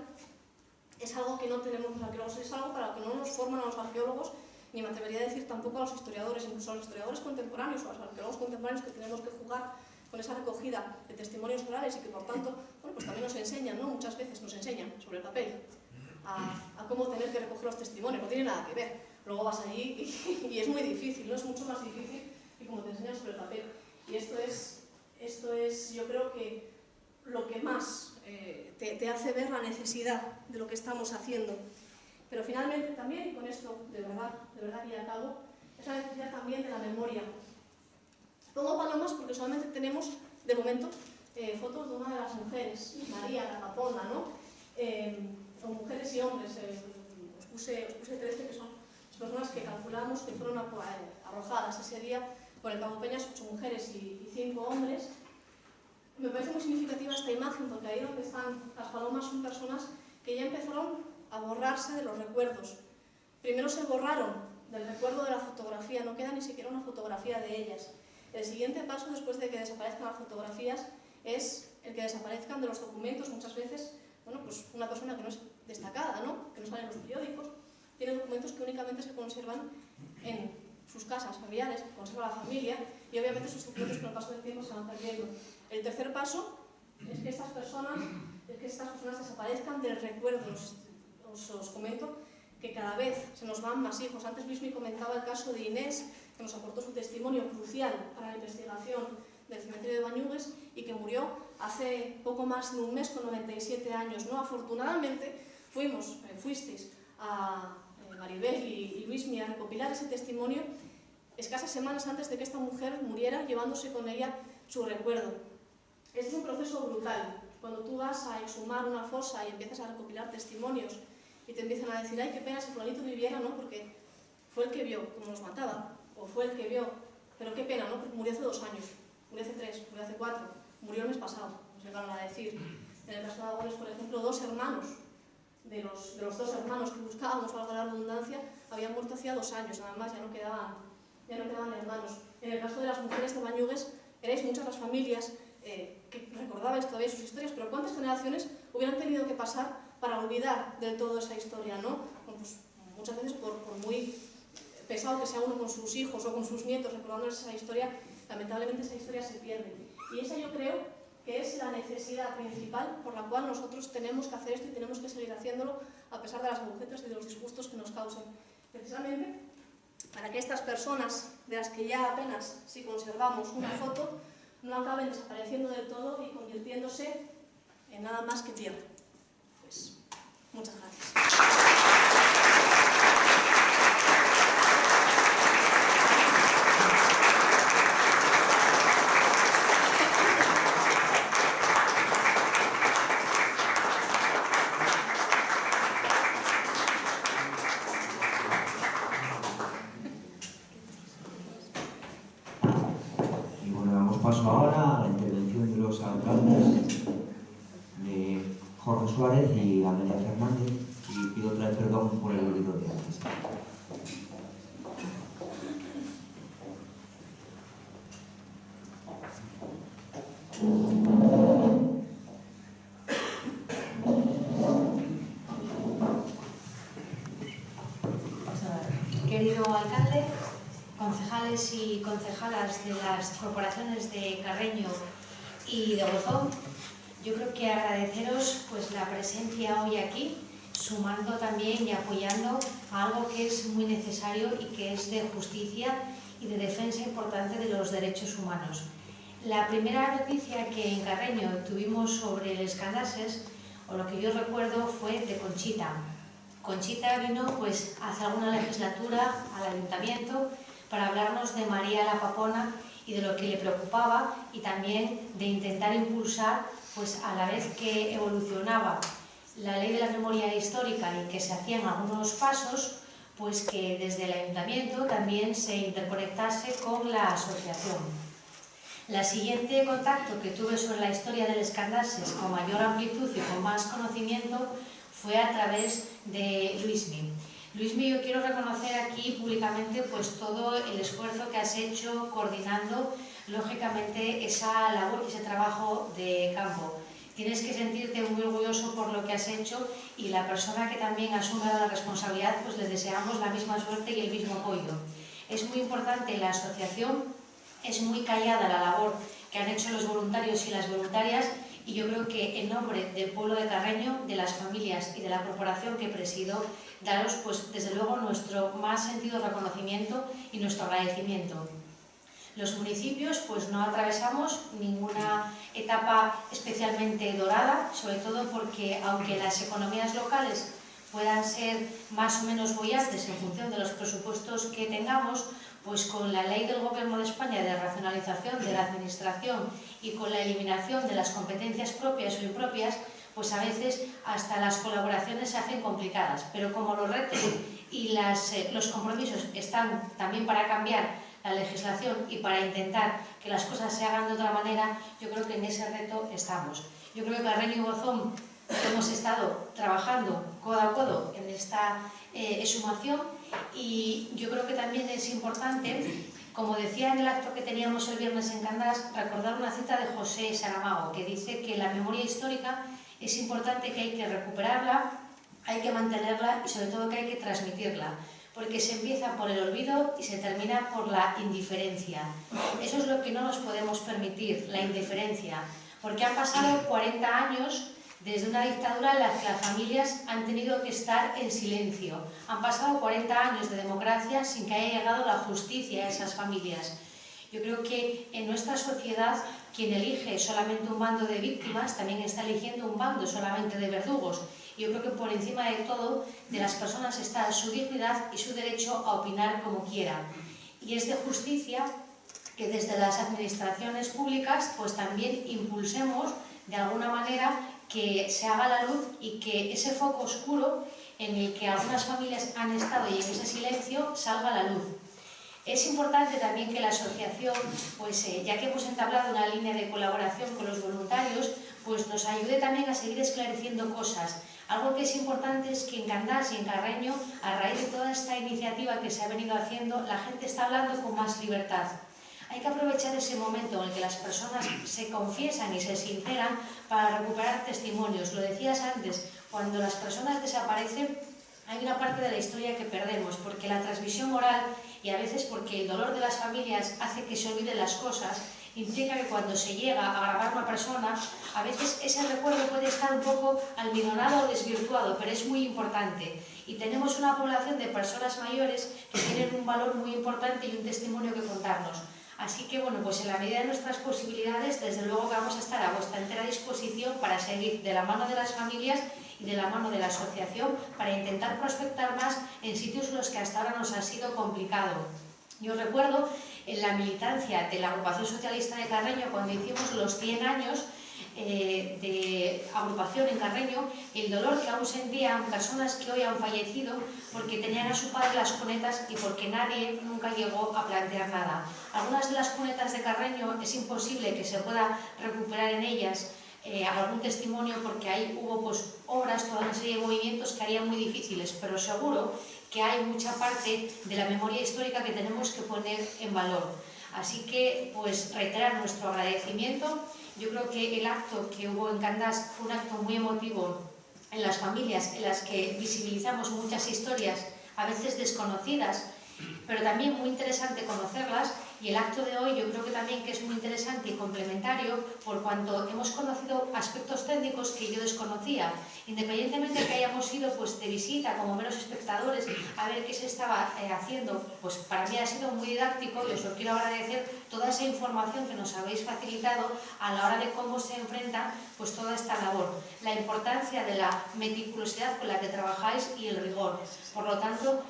es algo que no tenemos los arqueólogos, es algo para lo que no nos forman a los arqueólogos, ni me atrevería a decir tampoco a los historiadores, incluso a los historiadores contemporáneos o a los arqueólogos contemporáneos, que tenemos que jugar con esa recogida de testimonios orales y que por tanto, bueno, pues también nos enseñan, ¿no?, muchas veces nos enseñan sobre el papel a cómo tener que recoger los testimonios. No tiene nada que ver. Luego vas allí y es muy difícil, ¿no?, es mucho más difícil que como te enseñan sobre el papel. Y esto es yo creo que lo que más te hace ver la necesidad de lo que estamos haciendo. Pero finalmente también, y con esto de verdad que ya acabo, es la necesidad también de la memoria. Pongo palomas porque solamente tenemos, de momento, fotos de una de las mujeres, María, la Capona, ¿no? O mujeres y hombres, os puse 13, que son las personas que calculamos que fueron arrojadas ese día por el Cabo Peñas, 8 mujeres y 5 hombres. Me parece muy significativa esta imagen porque ahí donde están las palomas son personas que ya empezaron a borrarse de los recuerdos. Primero se borraron del recuerdo de la fotografía, no queda ni siquiera una fotografía de ellas. El siguiente paso, después de que desaparezcan las fotografías, es el que desaparezcan de los documentos. Muchas veces, bueno, pues una persona que no es destacada, ¿no?, que no sale en los periódicos, tiene documentos que únicamente se conservan en sus casas familiares, que conserva la familia, y obviamente sus documentos con el paso del tiempo se van perdiendo. El tercer paso es que estas personas desaparezcan del recuerdo. Os comento que cada vez se nos van más hijos. Antes Luismi comentaba el caso de Inés, que nos aportó su testimonio crucial para la investigación del cementerio de Bañugues y que murió hace poco más de un mes con 97 años, ¿no? Afortunadamente fuisteis a Maribel y Luismi a recopilar ese testimonio escasas semanas antes de que esta mujer muriera, llevándose con ella su recuerdo. Este es un proceso brutal. Cuando tú vas a exhumar una fosa y empiezas a recopilar testimonios y te empiezan a decir, ay, qué pena si fulanito viviera, ¿no?, porque fue el que vio cómo los mataba, o fue el que vio, pero qué pena, ¿no?, porque murió hace 2 años, murió hace 3, murió hace 4, murió el mes pasado, nos llegaron a decir. En el caso de Aragones, por ejemplo, 2 hermanos, de los 2 hermanos que buscábamos, valga la redundancia, habían muerto hacía 2 años, nada más, ya no quedaban hermanos. En el caso de las mujeres de Bañugues, erais muchas las familias que recordabais todavía sus historias, pero ¿cuántas generaciones hubieran tenido que pasar para olvidar del todo esa historia, ¿no? Bueno, pues muchas veces, por muy pesado que sea uno con sus hijos o con sus nietos recordándoles esa historia, lamentablemente esa historia se pierde. Y esa yo creo que es la necesidad principal por la cual nosotros tenemos que hacer esto y tenemos que seguir haciéndolo a pesar de las agujetas y de los disgustos que nos causen. Precisamente para que estas personas, de las que ya apenas si conservamos una foto, no acaben desapareciendo del todo y convirtiéndose en nada más que tierra. Pues, muchas gracias. Paso ahora a la intervención de los alcaldes de Jorge Suárez y Amelia Fernández, y pido otra vez perdón por el ruido de antes. Querido alcalde, concejales y concejalas de las corporaciones de Carreño y de Gozón, yo creo que agradeceros pues la presencia hoy aquí, sumando también y apoyando a algo que es muy necesario y que es de justicia y de defensa importante de los derechos humanos. La primera noticia que en Carreño tuvimos sobre el Escandases, o lo que yo recuerdo, fue de Conchita. Conchita vino pues hace alguna legislatura al ayuntamiento para hablarnos de María la Papona y de lo que le preocupaba, y también de intentar impulsar, pues a la vez que evolucionaba la ley de la memoria histórica y que se hacían algunos pasos, pues que desde el ayuntamiento también se interconectase con la asociación. La siguiente contacto que tuve sobre la historia del Escandases con mayor amplitud y con más conocimiento fue a través de Luismi. Luismi, yo quiero reconocer aquí públicamente pues todo el esfuerzo que has hecho coordinando, lógicamente, esa labor y ese trabajo de campo. Tienes que sentirte muy orgulloso por lo que has hecho, y la persona que también asume la responsabilidad, pues les deseamos la misma suerte y el mismo apoyo. Es muy importante la asociación, es muy callada la labor que han hecho los voluntarios y las voluntarias, y yo creo que en nombre del pueblo de Carreño, de las familias y de la corporación que presido, daros pues desde luego nuestro más sentido reconocimiento y nuestro agradecimiento. Los municipios pues no atravesamos ninguna etapa especialmente dorada, sobre todo porque aunque las economías locales puedan ser más o menos bollantes en función de los presupuestos que tengamos, pues con la ley del Gobierno de España de racionalización de la administración y con la eliminación de las competencias propias o impropias, pues a veces hasta las colaboraciones se hacen complicadas. Pero como los retos y los compromisos están también para cambiar la legislación y para intentar que las cosas se hagan de otra manera, yo creo que en ese reto estamos. Yo creo que Carreño y Gozón hemos estado trabajando codo a codo en esta exhumación, y yo creo que también es importante, como decía en el acto que teníamos el viernes en Candás, recordar una cita de José Saramago, que dice que la memoria histórica es importante, que hay que recuperarla, hay que mantenerla y sobre todo que hay que transmitirla, porque se empieza por el olvido y se termina por la indiferencia. Eso es lo que no nos podemos permitir, la indiferencia, porque han pasado 40 años desde una dictadura en la que las familias han tenido que estar en silencio. Han pasado 40 años de democracia sin que haya llegado la justicia a esas familias. Yo creo que en nuestra sociedad quien elige solamente un bando de víctimas también está eligiendo un bando solamente de verdugos. Yo creo que por encima de todo de las personas está su dignidad y su derecho a opinar como quiera. Y es de justicia que desde las administraciones públicas pues también impulsemos de alguna manera que se haga la luz y que ese foco oscuro en el que algunas familias han estado y en ese silencio salga a la luz. Es importante también que la asociación, pues ya que hemos entablado una línea de colaboración con los voluntarios, pues nos ayude también a seguir esclareciendo cosas. Algo que es importante es que en Candás y en Carreño, a raíz de toda esta iniciativa que se ha venido haciendo, la gente está hablando con más libertad. Hay que aprovechar ese momento en el que las personas se confiesan y se sinceran para recuperar testimonios. Lo decías antes, cuando las personas desaparecen hay una parte de la historia que perdemos, porque la transmisión oral y a veces porque el dolor de las familias hace que se olviden las cosas, implica que cuando se llega a grabar a una persona, a veces ese recuerdo puede estar un poco almidonado o desvirtuado, pero es muy importante. Y tenemos una población de personas mayores que tienen un valor muy importante y un testimonio que contarnos. Así que, bueno, pues en la medida de nuestras posibilidades, desde luego que vamos a estar a vuestra entera disposición para seguir de la mano de las familias y de la mano de la asociación para intentar prospectar más en sitios en los que hasta ahora nos ha sido complicado. Yo recuerdo en la militancia de la Agrupación Socialista de Carreño, cuando hicimos los 100 años de agrupación en Carreño, el dolor que aún sentían personas que hoy han fallecido porque tenían a su padre las cunetas y porque nadie nunca llegó a plantear nada. Algunas de las cunetas de Carreño es imposible que se pueda recuperar en ellas algún testimonio porque ahí hubo pues obras, toda una serie de movimientos que harían muy difíciles, pero seguro que hay mucha parte de la memoria histórica que tenemos que poner en valor. Así que, pues, reiterar nuestro agradecimiento. Yo creo que el acto que hubo en Candás fue un acto muy emotivo en las familias, en las que visibilizamos muchas historias, a veces desconocidas, pero también muy interesante conocerlas. Y el acto de hoy yo creo que también que es muy interesante y complementario por cuanto hemos conocido aspectos técnicos que yo desconocía. Independientemente de que hayamos ido pues, de visita como meros espectadores a ver qué se estaba haciendo, pues para mí ha sido muy didáctico y os lo quiero agradecer toda esa información que nos habéis facilitado a la hora de cómo se enfrenta pues, toda esta labor. La importancia de la meticulosidad con la que trabajáis y el rigor. Por lo tanto,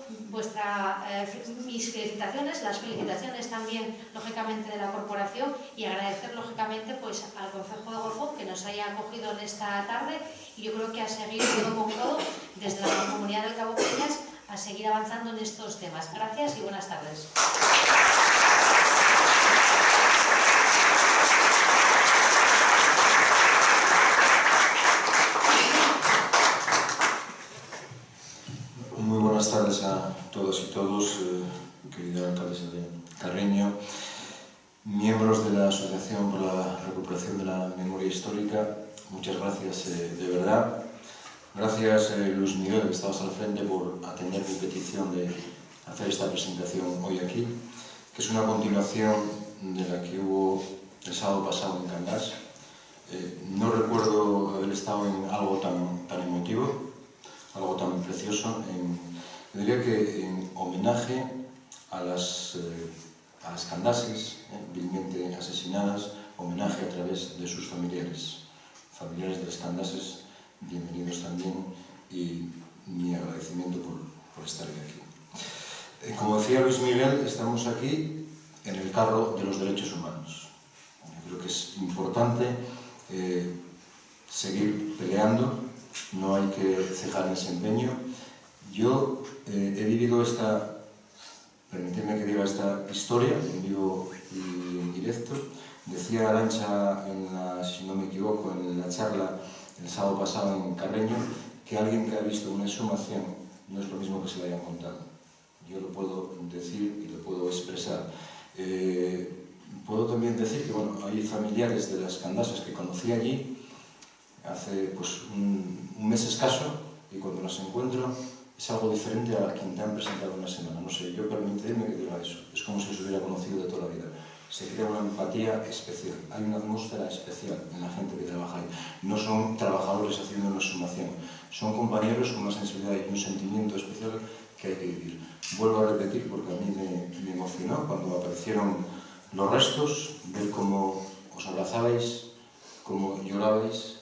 mis felicitaciones, las felicitaciones también lógicamente de la corporación y agradecer lógicamente pues al Concejo de Golfón que nos haya acogido en esta tarde y yo creo que a seguir todo con todo desde la Comunidad del Cabo Peñas a seguir avanzando en estos temas. Gracias y buenas tardes. Muy buenas tardes a todas y todos, querida alcaldesa de Carreño, miembros de la Asociación por la Recuperación de la Memoria Histórica. Muchas gracias de verdad. Gracias Luis Miguel, que estabas al frente, por atender mi petición de hacer esta presentación hoy aquí, que es una continuación de la que hubo el sábado pasado en Candás. No recuerdo haber estado en algo tan emotivo, algo tan precioso. Diría que en homenaje a las candases vilmente asesinadas, homenaje a través de sus familiares de las candases, bienvenidos también y mi agradecimiento por estar aquí. Como decía Luis Miguel, estamos aquí en el carro de los derechos humanos. Yo creo que es importante seguir peleando, no hay que cejar ese empeño. Yo he vivido permitidme que diga esta historia, en vivo y en directo. Decía Arantxa, si no me equivoco, en la charla el sábado pasado en Carreño, que alguien que ha visto una exhumación no es lo mismo que se le hayan contado. Yo lo puedo decir y lo puedo expresar. Puedo también decir que bueno, hay familiares de las candasas que conocí allí hace pues, un mes escaso y cuando las encuentro es algo diferente a quien te han presentado una semana. No sé, yo permitidme que diga eso. Es como si se hubiera conocido de toda la vida. Se crea una empatía especial. Hay una atmósfera especial en la gente que trabaja ahí. No son trabajadores haciendo una exhumación. Son compañeros con una sensibilidad y un sentimiento especial que hay que vivir. Vuelvo a repetir porque a mí me emocionó cuando aparecieron los restos, ver cómo os abrazabais, cómo llorabais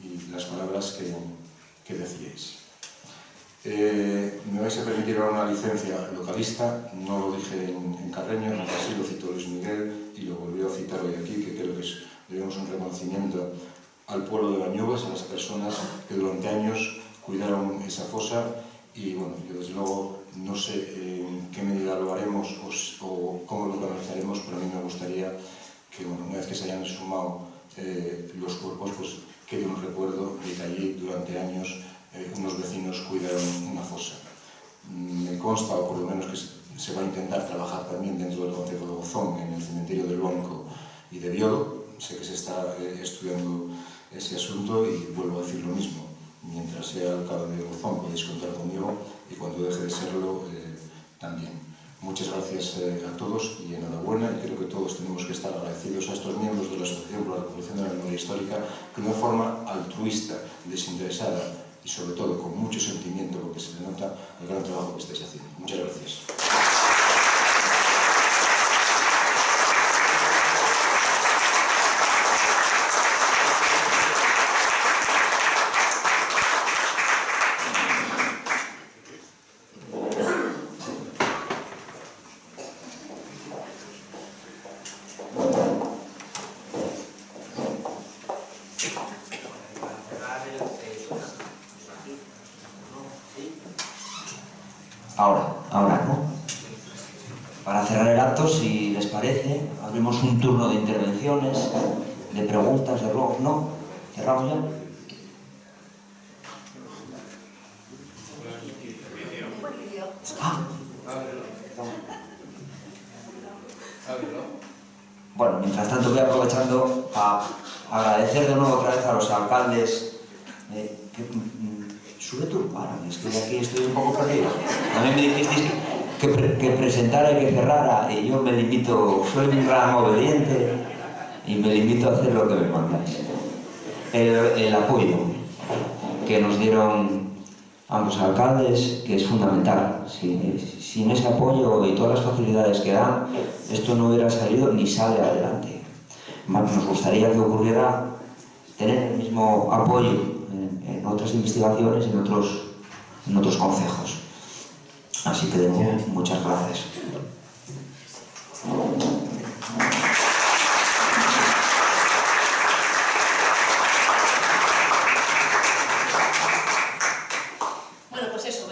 y las palabras que decíais. Me vais a permitir ahora una licencia localista, no lo dije en Carreño, así lo citó Luis Miguel y lo volvió a citar hoy aquí, que creo que debemos un reconocimiento al pueblo de Bañugas, a las personas que durante años cuidaron esa fosa y bueno, yo desde luego no sé en qué medida lo haremos o cómo lo canalizaremos, pero a mí me gustaría que bueno, una vez que se hayan exhumado los cuerpos, pues quede un recuerdo de que allí durante años unos vecinos cuidaron una fosa. Me consta, o por lo menos que se va a intentar trabajar también dentro del Concejo de Gozón, en el cementerio del Lonco y de Biolo. Sé que se está estudiando ese asunto y vuelvo a decir lo mismo. Mientras sea alcalde de Gozón podéis contar conmigo y cuando deje de serlo también. Muchas gracias a todos y enhorabuena, y creo que todos tenemos que estar agradecidos a estos miembros de la Asociación por la Recuperación de la Memoria Histórica que de una forma altruista, desinteresada y sobre todo con mucho sentimiento, porque se le nota el gran trabajo que estáis haciendo. Muchas gracias. Ahora, ¿no? Para cerrar el acto, si les parece, abrimos un turno de intervenciones, de preguntas, de blog. ¿No? ¿Cerramos ya? Bueno, mientras tanto voy aprovechando a agradecer de nuevo otra vez a los alcaldes sube tu párame, es que de aquí estoy un poco perdido. A mí me dijisteis que presentara y que cerrara, y yo me limito, soy un gran obediente y me limito a hacer lo que me mandáis. El apoyo que nos dieron ambos alcaldes, que es fundamental. Sin ese apoyo y todas las facilidades que dan, esto no hubiera salido ni sale adelante. Nos gustaría que ocurriera tener el mismo apoyo en otras investigaciones, en otros concejos. Así que de nuevo, muchas gracias. Bueno, pues eso,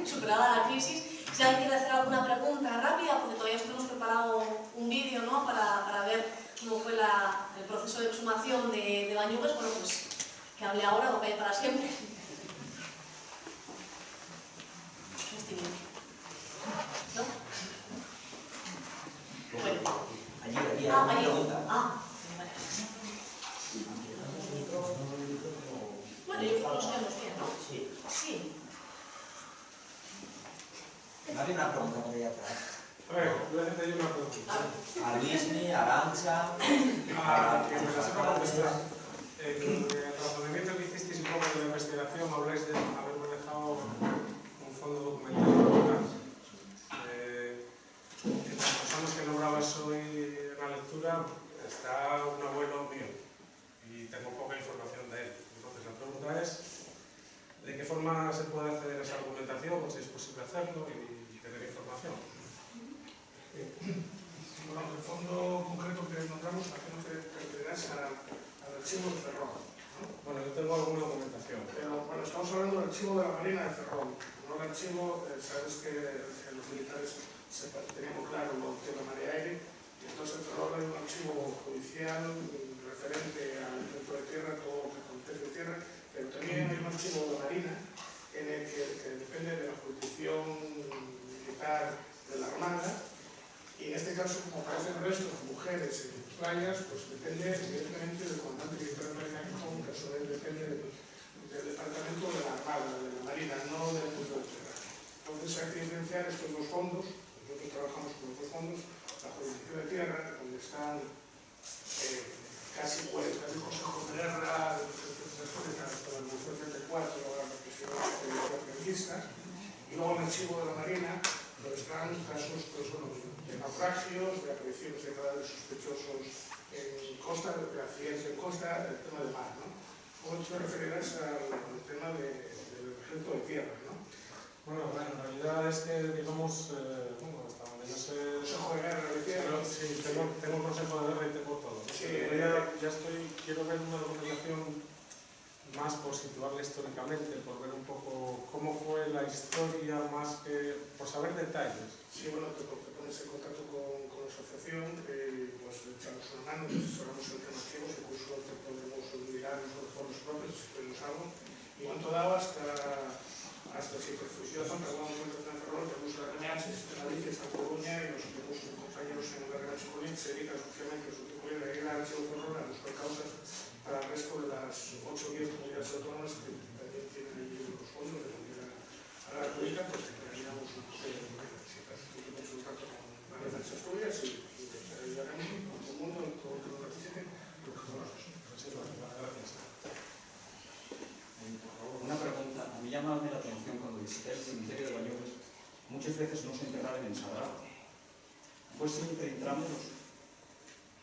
superada la crisis. Si alguien quiere hacer alguna pregunta rápida, porque todavía os tenemos preparado un vídeo, ¿no?, para ver cómo fue el proceso de exhumación de Bañugues, bueno, pues que hable ahora o que haya para siempre. ¿No? Bueno. Allí, allí. Bueno, yo creo que nos vemos bien, ¿no? Sí. Sí. Había una pregunta por ahí atrás. A ver, voy a hacerte yo una pregunta. A Luismi, a Arancha... Que me la sepa contestar. El razonamiento que hicisteis un poco de la investigación, habláis de haber manejado un fondo documental importante. Entre las personas que nombrabas hoy en la lectura está un abuelo mío y tengo poca información de él. Entonces la pregunta es, ¿de qué forma se puede acceder a esa argumentación, o si es posible hacerlo y tener información? Bueno, el fondo concreto que nombramos, ¿a qué no te referirás al archivo de Ferrol? ¿No? Bueno, yo tengo alguna documentación. Pero bueno, estamos hablando del archivo de la Marina de Ferrol, no el archivo, sabes que los militares teníamos claro lo que es la María Aire, y entonces en Ferrol hay un archivo judicial referente al centro de tierra, todo lo que acontece en tierra, pero también hay un archivo de la Marina en el que depende de la jurisdicción militar de la Armada. Y en este caso, como aparecen restos, mujeres en playas, pues depende directamente del comandante militar de Marina, que en caso de él depende del departamento de la Armada, de la Marina, no del centro de tierra. Entonces hay que diferenciar estos dos fondos. Nosotros trabajamos con los dos fondos, la jurisdicción de tierra, donde están casi el Consejo de Guerra, hasta la Revolución 34, la represión de y luego el archivo de la Marina, donde están casos, pues, bueno, de naufragios, de apariciones de cadáveres sospechosos en costa, de accidentes en costa, el tema del mar, ¿no? ¿Cómo te referirás al tema del ejército de tierra, ¿no? Bueno, en realidad es que, digamos, bueno, hasta donde yo sé... Consejo de Guerra, decía. Sí, tengo un consejo de guerra y tengo todo. Sí, ya quiero ver una documentación más por situarla históricamente, por ver un poco cómo fue la historia, más que por saber detalles. Sí, bueno, te pones en contacto con la asociación, pues echamos una mano, asesoramos alternativos, incluso te podemos mirar los fondos propios, si tenemos algo. Y en momento dado, hasta si te fusionan, trabajamos en el Ferrol, tenemos la RMH, en Galicia, está en Coruña, y nos tenemos compañeros en la RMH Colín, se dedican exclusivamente a su tipo de ir al archivo Ferrol a buscar causas para el resto de las 8 o 10 comunidades autónomas que también tienen allí los fondos de manera a la pública, pues que haríamos un poco de contacto con las Asturias y ayudaremos a todo el mundo, en todo lo que nos necesite, lo que conozcamos. Gracias. Una pregunta. A mí llama la atención cuando visité el cementerio de Bañugues, muchas veces no se enterraban en Sagrado. ¿Fue siempre intramuros?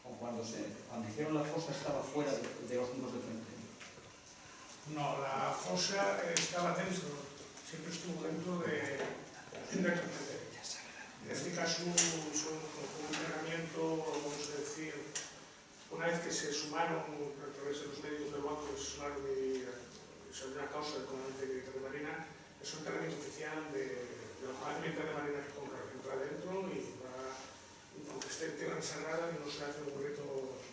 ¿O cuando hicieron la fosa estaba fuera de los muros del cementerio? No, la fosa estaba dentro, siempre estuvo dentro del cementerio. En este caso, son un enterramiento, vamos a decir, una vez que se sumaron a través de los medios del banco, se sumaron y sobre una causa del comandante militar de Marina, es un enterramiento oficial de la madre de Marina que entra dentro y va, aunque esté en tierra sagrada, no se hace un rito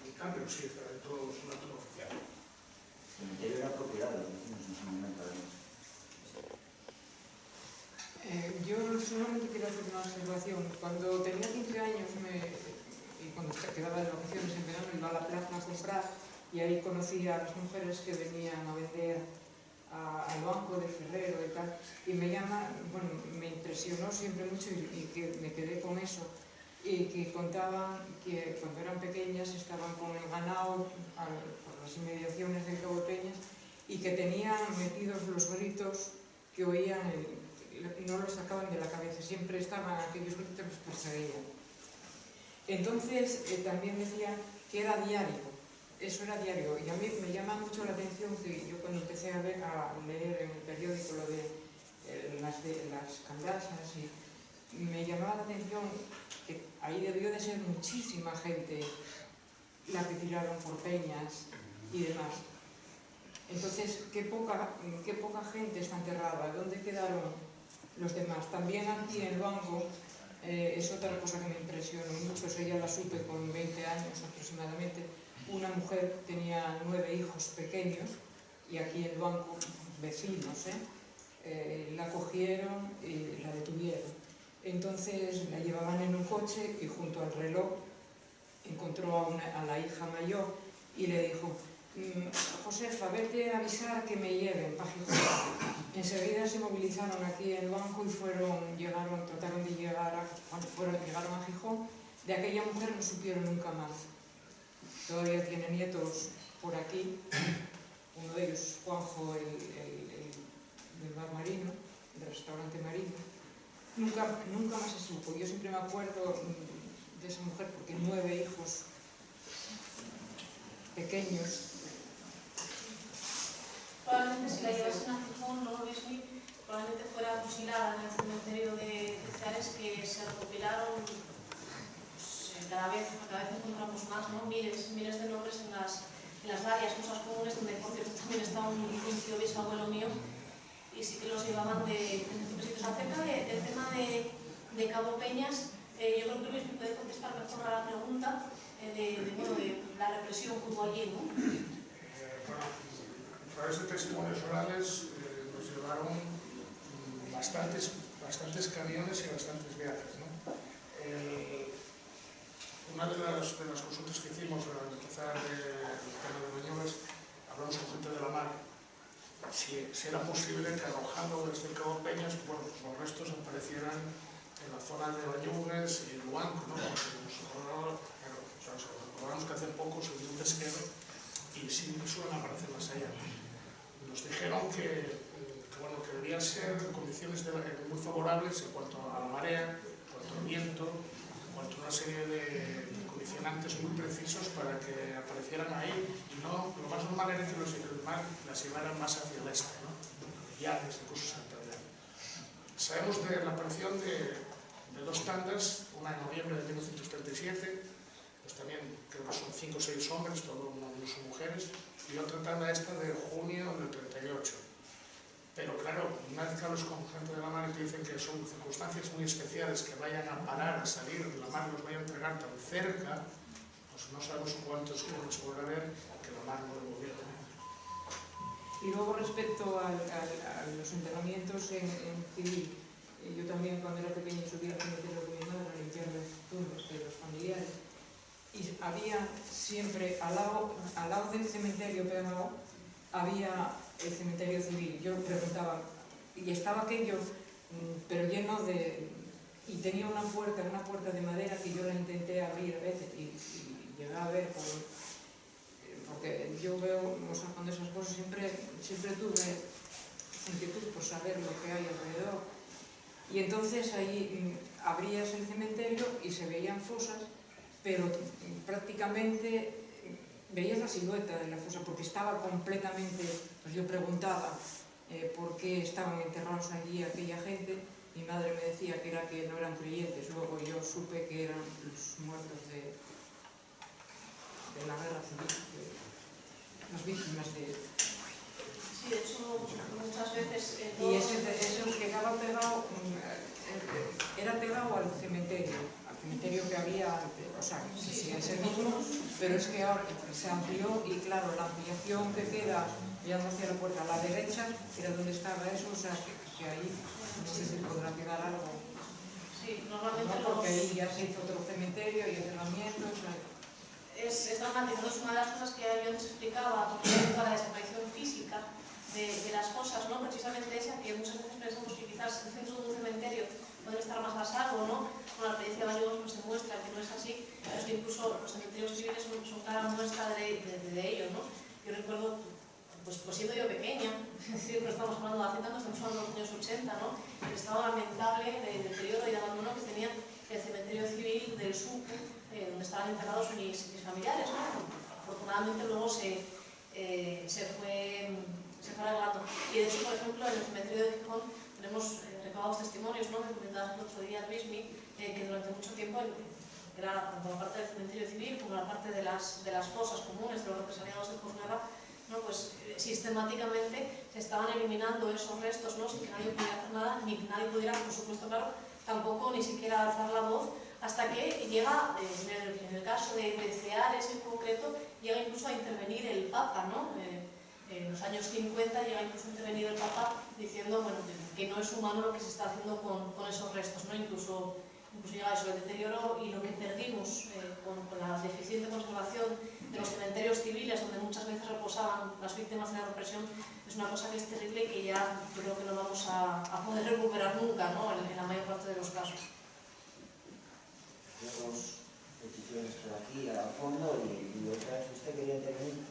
militar, pero sí está dentro de una tumba oficial. El cementerio era propiedad de los vecinos en ese momento, además. Yo solamente quiero hacer una observación. Cuando tenía 15 años y cuando quedaba de vacaciones en verano iba a la plaza a comprar y ahí conocí a las mujeres que venían a vender al banco del ferrero y tal, y me impresionó siempre mucho y que me quedé con eso, y que contaban que cuando eran pequeñas estaban con el ganado por las inmediaciones del Cabo Peñas y que tenían metidos los gritos que oían, no los sacaban de la cabeza, siempre estaban aquellos gritos que los perseguían. Entonces también decían que era diario. Eso era diario, y a mí me llama mucho la atención que yo cuando empecé a leer en el periódico lo de las candasas, y me llamaba la atención que ahí debió de ser muchísima gente la que tiraron por peñas y demás. Entonces, qué poca gente está enterrada, ¿dónde quedaron los demás? También aquí en el banco es otra cosa que me impresionó mucho, eso ya la supe con 20 años aproximadamente. Una mujer tenía 9 hijos pequeños y aquí en el banco, vecinos, la cogieron y la detuvieron. Entonces la llevaban en un coche y junto al reloj encontró a la hija mayor y le dijo: Josefa, vete a avisar que me lleven para Gijón. Enseguida se movilizaron aquí en el banco y trataron de llegaron a Gijón. De aquella mujer no supieron nunca más. Todavía tiene nietos por aquí, uno de ellos es Juanjo, del bar Marino, del restaurante Marino. Nunca más se supo. Yo siempre me acuerdo de esa mujer porque 9 hijos pequeños. Probablemente si la llevasen a Gijón, no lo mismo, probablemente fuera fusilada en el cementerio de Ceares, que se recopilaron. Cada vez encontramos más, ¿no? miles de nombres en las varias cosas comunes, donde por cierto también está un tío bisabuelo mío, y sí que los llevaban de múltiples sitios. Acerca del tema de Cabo Peñas, yo creo que Luis me puede contestar mejor a la pregunta de la represión que hubo allí, ¿no? A través de testimonios orales nos llevaron bastantes camiones y bastantes viajes, ¿no? Una de las consultas que hicimos al empezar el tema de Bañuelos, hablamos con gente de la mar, si era posible que arrojando desde el Cabo Peñas, los restos aparecieran en la zona de Bañuelos y Luanco, ¿no? Recordamos que hace poco se dio un pesquero y sí suelen aparecer más allá. Nos dijeron que debían ser condiciones muy favorables en cuanto a la marea, en cuanto al viento, en cuanto a una serie de condicionantes muy precisos para que aparecieran ahí, y no, lo más normal era que el mar las llevaran más hacia el este, ¿no? Ya desde el curso Santander. Sabemos de la aparición de 2 tandas, una en noviembre de 1937, pues también creo que son 5 o 6 hombres, todos no son mujeres, y otra tanda esta de junio del 38. Pero claro, una vez que hablas con gente de la mar y te dicen que son circunstancias muy especiales, que vayan a parar, a salir, la mar los vaya a entregar tan cerca, pues no sabemos cuántos jóvenes puede haber que la mar no lo gobierna. Y luego respecto a los enterramientos en civil, yo también cuando era pequeña subía al cementerio con mi madre a limpiar las tumbas de los familiares, y había siempre al lado del cementerio pegado había el cementerio civil. Yo preguntaba, y estaba aquello, pero lleno de... y tenía una puerta de madera que yo la intenté abrir a veces y llegué a ver, porque yo veo, cuando esas cosas siempre tuve inquietud por saber lo que hay alrededor. Y entonces ahí abrías el cementerio y se veían fosas, pero prácticamente veías la silueta de la fosa porque estaba completamente... Pues yo preguntaba por qué estaban enterrados allí aquella gente. Mi madre me decía que no eran creyentes. Luego yo supe que eran los muertos de la guerra civil, las víctimas de... Sí, Sí, de hecho, muchas veces... Y ese quedaba pegado, era pegado al cementerio que había antes, o sea, que sigue ese mismo, pero es que ahora se amplió y claro, la ampliación que queda mirando hacia la puerta a la derecha era donde estaba eso, o sea, que ahí no sé si podrá quedar algo. Sí, normalmente no, porque ahí ya se hizo otro cementerio y enterramiento, o sea... Es dramático, es una de las cosas que yo antes explicaba con respecto a la desaparición física de las fosas, ¿no? Precisamente esa que muchas veces pensamos que quizás el centro de un cementerio puede estar más a salvo, ¿no? Con la experiencia de Bayogos nos demuestra que no es así, pero es que incluso los cementerios civiles son clara muestra de ello, ¿no? Yo recuerdo, pues siendo yo pequeña, es decir, no estamos hablando de hace tanto, estamos hablando de los años 80, ¿no? El estado lamentable del deterioro y de abandono que tenía el cementerio civil del Suco, donde estaban enterrados mis familiares, ¿no? Afortunadamente luego se fue arreglando. Y de hecho, por ejemplo, en el cementerio de Gijón tenemos recabados testimonios, ¿no? Me comentabas el otro día, Luismi, que durante mucho tiempo era tanto la parte del cementerio civil como la parte de las fosas comunes, de los represaliados de posguerra, ¿no? Pues sistemáticamente se estaban eliminando esos restos, ¿no? Sin que nadie pudiera hacer nada, ni que nadie pudiera, por supuesto, claro, tampoco ni siquiera alzar la voz, hasta que llega, en el caso de Ceares en concreto, llega incluso a intervenir el Papa, ¿no? En los años 50 llega incluso a intervenir el Papa diciendo, bueno, que no es humano lo que se está haciendo con esos restos, ¿no? Incluso llega eso, el deterioro y lo que perdimos con la deficiente conservación de los cementerios civiles, donde muchas veces reposaban las víctimas de la represión, es una cosa que es terrible y que ya yo creo que no vamos a poder recuperar nunca, ¿no? En la mayor parte de los casos. Dos peticiones por aquí a fondo y otra vez usted quería intervenir.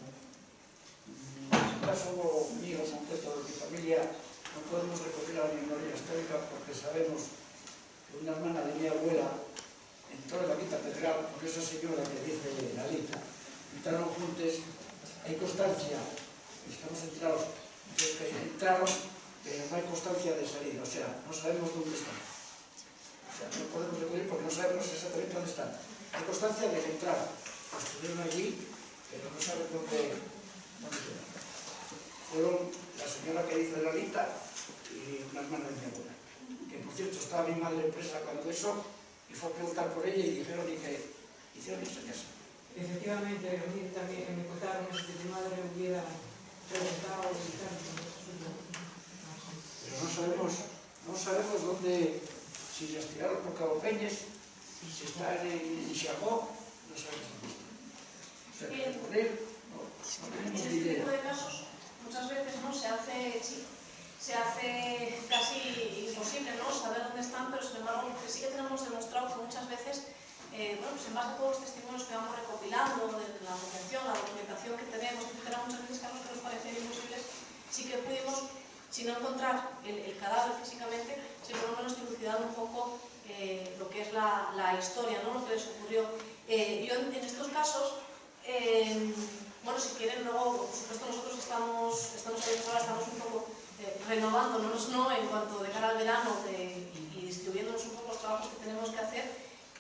En su caso mío, en concreto de mi familia, no podemos recurrir a la memoria histórica porque sabemos que una hermana de mi abuela entró en la Quinta Pedregal con esa señora que dice Lalita. Entraron juntos, hay constancia, estamos enterados de que entraron, pero no hay constancia de salida, o sea, no sabemos dónde están. O sea, no podemos recurrir porque no sabemos exactamente dónde están. Hay constancia de que entraron, estuvieron allí, pero no saben dónde quedaron. Fueron la señora que dice Lalita y una hermana de mi abuela, que por cierto estaba mi madre presa cuando eso, y fue a preguntar por ella y dijeron que hicieron eso en casa. Efectivamente, a mí también me contaron que mi madre hubiera preguntado y tal. Pero no sabemos dónde, si las tiraron por Cabo Peñes, si están en Xagó, no sabemos dónde están. O sea, que poner, no tenemos ni idea. En este tipo de casos, muchas veces, ¿no? se hace casi imposible, ¿no? Saber dónde están, pero sin embargo sí que tenemos demostrado que muchas veces, bueno, pues en base a todos los testimonios que vamos recopilando, de la asociación, la documentación que tenemos, etcétera, muchas veces casos que nos parecían imposibles, sí que pudimos, si no encontrar el cadáver físicamente, sí por lo menos dilucidar un poco lo que es la historia, ¿no? Lo que les ocurrió. Yo en estos casos, bueno, si quieren, luego, por supuesto, nosotros estamos ahora, estamos un poco renovándonos, ¿no? En cuanto de cara al verano y distribuyéndonos un poco los trabajos que tenemos que hacer,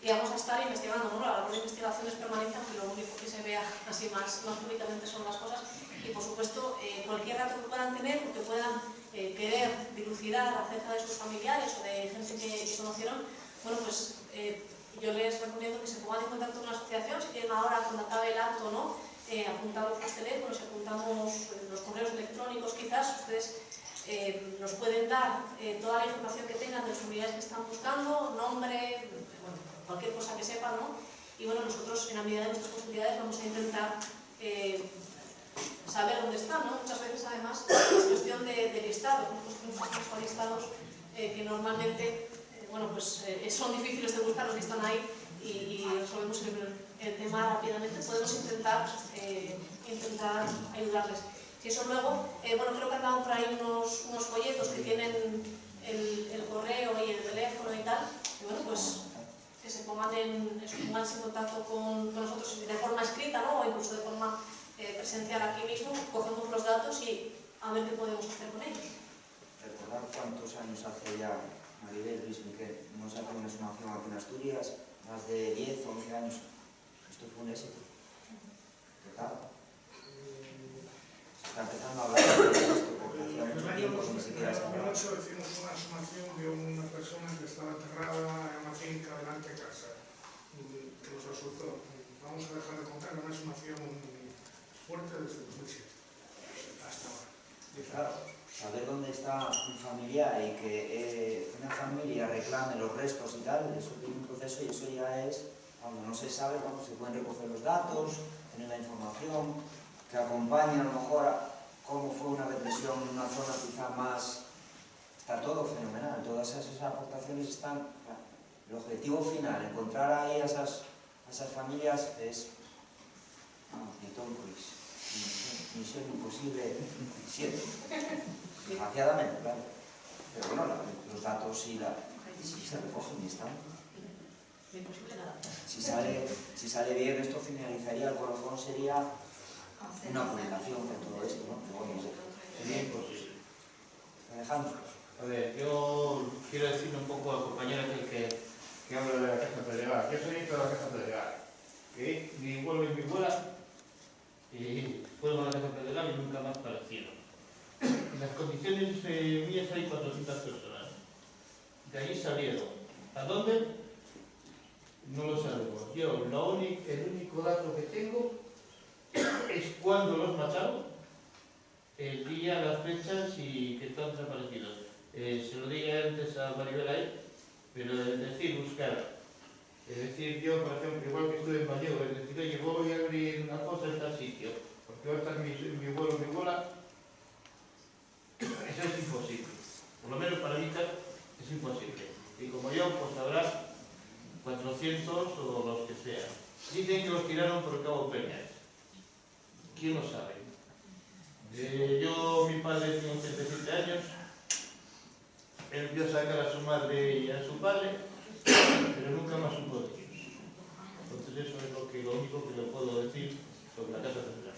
y vamos a estar investigando, ¿no? La labor de investigación es permanente, aunque lo único que se vea así más públicamente son las cosas, y por supuesto, cualquier dato que puedan tener o que puedan querer dilucidar acerca de sus familiares o de gente que conocieron, bueno, pues yo les recomiendo que se pongan en contacto con la asociación, si quieren ahora, cuando acabe el acto, ¿no? Apuntamos los teléfonos, apuntamos los correos electrónicos, quizás ustedes nos pueden dar toda la información que tengan de los familiares que están buscando, nombre, bueno, cualquier cosa que sepan, ¿no? Y bueno, nosotros en la medida de nuestras posibilidades vamos a intentar saber dónde están, ¿no? Muchas veces además es cuestión de listados, nosotros tenemos listados que normalmente, bueno, pues son difíciles de buscar los que están ahí y resolvemos el tema rápidamente, podemos intentar ayudarles. Si eso luego, bueno, creo que han dado por ahí unos folletos que tienen el correo y el teléfono y tal, y bueno, pues que se pónganse en contacto con nosotros de forma escrita, ¿no? O incluso de forma presencial aquí mismo, cogemos los datos y a ver qué podemos hacer con ellos. Recordar cuántos años hace ya, Maribel, Luis Miquel, no se hace una exhumación aquí en Asturias, más de 10 o 11 años. Esto fue un éxito. Total. Se está empezando a hablar de esto. claro, saber dónde está un familiar y que una familia reclame los restos y tal, eso tiene un proceso y eso ya es, cuando no se sabe, cuando se pueden recoger los datos, tener la información, que acompaña a lo mejor a cómo fue una represión en una zona quizá más... Está todo fenomenal, todas esas aportaciones están... El objetivo final, encontrar ahí a esas familias es... Vamos, ni Tom Cruise, Misión Imposible 7. Desgraciadamente, claro. Pero bueno, los datos y si se recogen y están. Imposible nada. Si sale bien, esto finalizaría, el colofón sería una publicación de todo esto, ¿no? Pero bueno, bien, pues... Alejandro. A ver, yo quiero decirle un poco al compañero que habla de la Casa Pedregal. Yo soy hijo de la Casa Pedregal. Que mi abuelo y mi abuela fueron a la Casa Pedregal y nunca más parecieron. En las condiciones mías hay 400 personas. De ahí salieron. ¿A dónde? No lo sabemos. Yo, el único dato que tengo es cuándo los mataron, el día, las fechas y que están desaparecidos. Se lo dije antes a Maribel ahí, pero es decir, buscar. Es decir, yo, por ejemplo, igual que estuve en Vallejo, es decir, oye, voy a abrir una cosa en tal sitio, porque va a estar mi abuelo, mi abuela. Eso es imposible. Por lo menos para mí es imposible. Y como yo, pues habrá 400 o los que sean. Dicen que los tiraron por Cabo Peñas. ¿Quién lo sabe? Mi padre tiene 87 años. Él vio sacar a su madre y a su padre, pero nunca más supo de ellos. Entonces eso es lo único que le puedo decir sobre la Casa Central.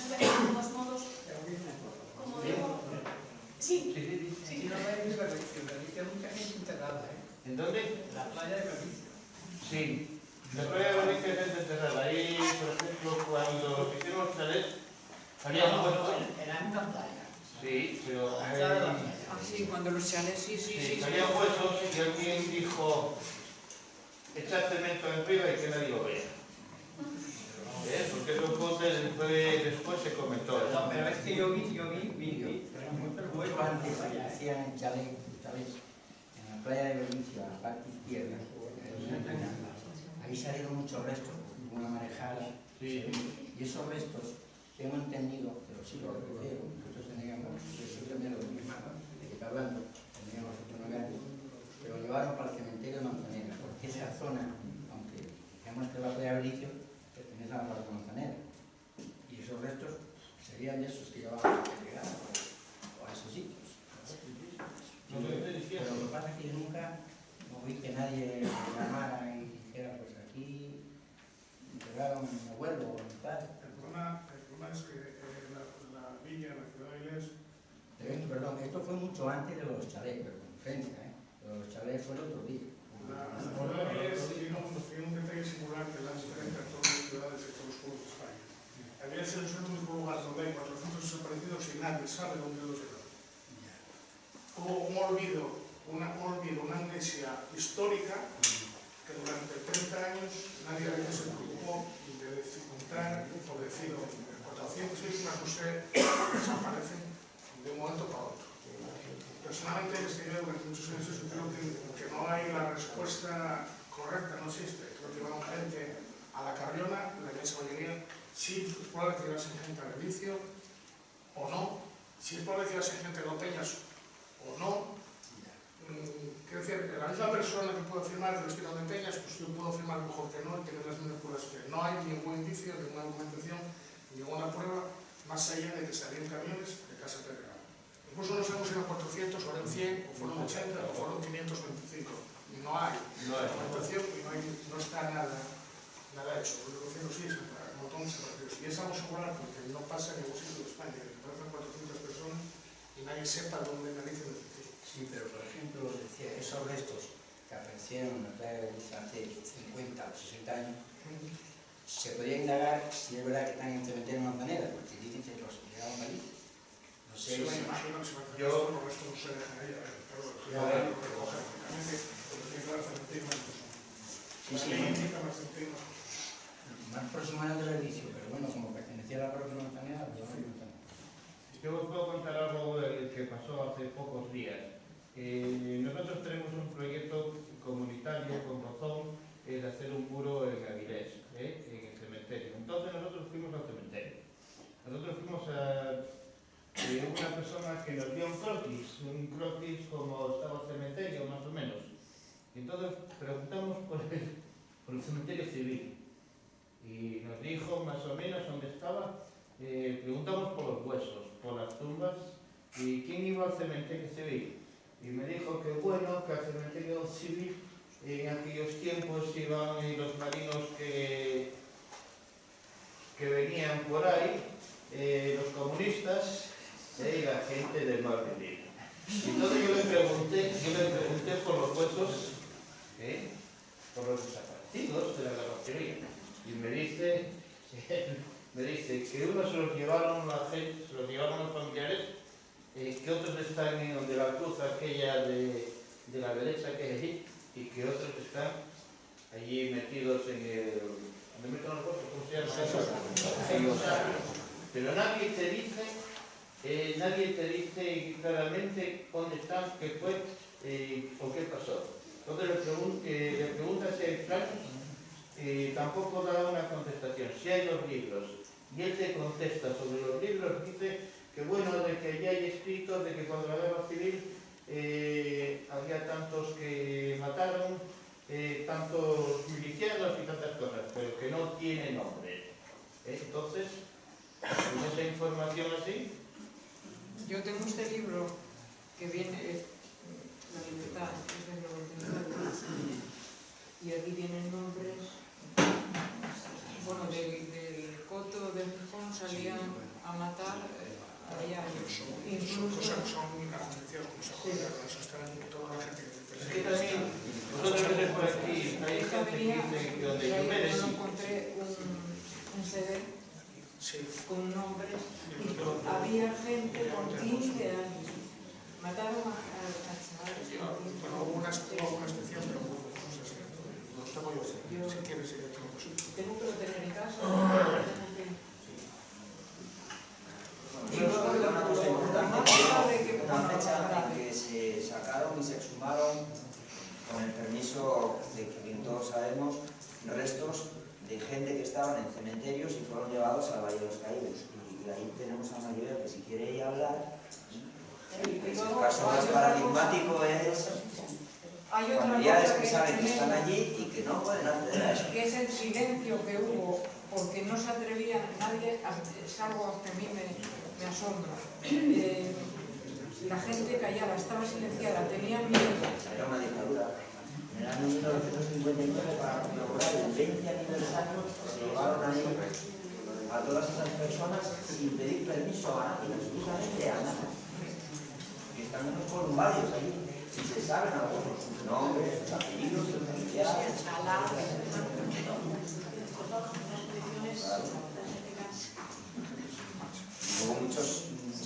De todos modos, como digo... Sí. Sí, no hay Galicia, mucha gente enterrada, ¿eh? ¿En dónde? En la playa de Galicia. Sí. La playa de Galicia es gente enterrada. Ahí, por ejemplo, cuando hicieron los chalets, había huesos. En la misma playa. Sí, pero... Sí, cuando los chalets, sí. Había huesos y alguien dijo, echar cemento arriba y que nadie lo vea. Porque eso después se comentó. No, pero es que yo vi vídeos. Mucho antes hacían chalets en la playa de Galicia, a la parte izquierda. Ahí salieron muchos restos, una marejada. Sí. Y esos restos, tengo entendido, pero sí lo recogieron, nosotros teníamos, eso también lo mismo, de que está hablando, teníamos otro lugar, pero lo llevaron para el cementerio de Manzanera, porque esa zona, aunque digamos que la playa de Galicia, pertenece a la parte de Manzanera. Y esos restos serían de esos que llevaban a llegar o a esos sitios. Pero lo que pasa es que yo nunca vi que nadie llamara y dijera, pues aquí entregaron a mi abuelo o a mi padre. El problema es que la villa, la ciudad de Avilés... Perdón, esto fue mucho antes de los chalets, pero con diferencia, ¿eh? Los chalets fue el otro día. La ciudad de Avilés tiene un detalle singular que la diferencia a todas las ciudades y todos los pueblos de España. Avilés es el único lugar donde hay 400 desaparecidos y nadie sabe dónde los llevan. Hubo un olvido, una amnesia histórica que durante 30 años nadie se preocupó de encontrar, por decirlo, 400 víctimas, no sé, desaparecen de un momento para otro. Personalmente, en este video, durante muchos años, yo creo que no hay la respuesta correcta, no existe. Creo que van gente a la Carriona, la inmensa mayoría, si es probable que llevasen gente a Galicia o no, si es probable que llevasen gente a Lopeñas o no. Quiero decir, la misma persona que puede afirmar que los tiran de Peñas, pues yo puedo afirmar mejor que no y tener las mismas pruebas que no hay ningún indicio, ninguna argumentación, ninguna prueba, más allá de que salían camiones de Casa Pedregal. Incluso no sabemos si eran 400, o eran 100, o fueron 80, o fueron 525. No hay argumentación y no está nada hecho. Lo que sí es un montón de desaparecidos. Y es algo singular porque no pasa en ningún sitio de España, que aparecen 400 personas y nadie sepa dónde narices los tiene. Sí, pero por ejemplo, decía, esos restos que aparecieron en la playa de Galicia hace 50 o 60 años, se podría indagar si es verdad que están en el cementerio de Manzanera, porque dicen que los llegaron a Galicia. No sé. Me imagino que se va a hacer esto, porque esto no se deja ahí, pero recoger, efectivamente, porque tiene que dar cementerio más Sí, más próximo al del edificio, pero bueno, como pertenecía quiera Roque Montaña, yo no. Yo os puedo contar algo que pasó hace pocos días. Nosotros tenemos un proyecto comunitario con Rozón de hacer un muro en Avilés, en el cementerio. Entonces nosotros fuimos al cementerio. Nosotros fuimos a una persona que nos dio un croquis como estaba el cementerio, más o menos. Y entonces preguntamos por el cementerio civil. Y nos dijo más o menos dónde estaba. Preguntamos por los huesos, por las tumbas, y quién iba al cementerio civil. Y me dijo que bueno, que al cementerio civil en aquellos tiempos iban los marinos que venían por ahí, los comunistas y la gente del mar Menor. Entonces yo le pregunté por los huesos, por los desaparecidos de la guerra. Y me dice que unos se los llevaron la gente, se los llevaron los familiares, que otros están en donde la cruz aquella de la derecha que es allí, y que otros están allí metidos en el... ¿Dónde meten los huesos? ¿Cómo se llama? En los sabios. Pero nadie te dice claramente dónde están, qué fue o qué pasó. Entonces le preguntas si hay planes, tampoco da una contestación. Si hay los libros, y él te contesta sobre los libros, dice que bueno, de que ya hay escritos, de que cuando la guerra civil había tantos que mataron, tantos milicianos y tantas cosas, pero que no tiene nombre. Entonces, con esa información así... Yo tengo este libro que viene, La Libertad, es del 99, y aquí vienen nombres, bueno, del Coto de Gijón salían a matar allá, incluso... Son agencias, como se acuerdan, están toda la gente que... Es que también, vosotros veis por aquí, hay gente que dice que donde yo me Yo encontré un CD con nombres y había gente con 15 años. Mataron a chavales. Hubo una excepción, pero no tengo yo. Si quieres ir a otro cosa. Tengo que lo tener en casa. Una cosa importante, una fecha en que se sacaron y se exhumaron, con el permiso de quien todos sabemos, restos de gente que estaban en cementerios y fueron llevados al Valle de los Caídos. Y ahí tenemos a Maribel, que si quiere ir a hablar, el caso más paradigmático es familiares que saben que están allí y que no pueden acceder a eso. Que es el silencio que hubo, porque no se atrevía nadie, salvo que a mí me asombra. La gente callaba, estaba silenciada, tenían miedo. Era una dictadura. En el año 1959, para conmemorar el 20 aniversario, se llevaron ahí a todas esas personas sin pedir permiso a nadie, absolutamente a nada. Y están en los columbarios ahí, y se saben algunos sus nombres, sus apellidos, sus familiares. Y hubo muchos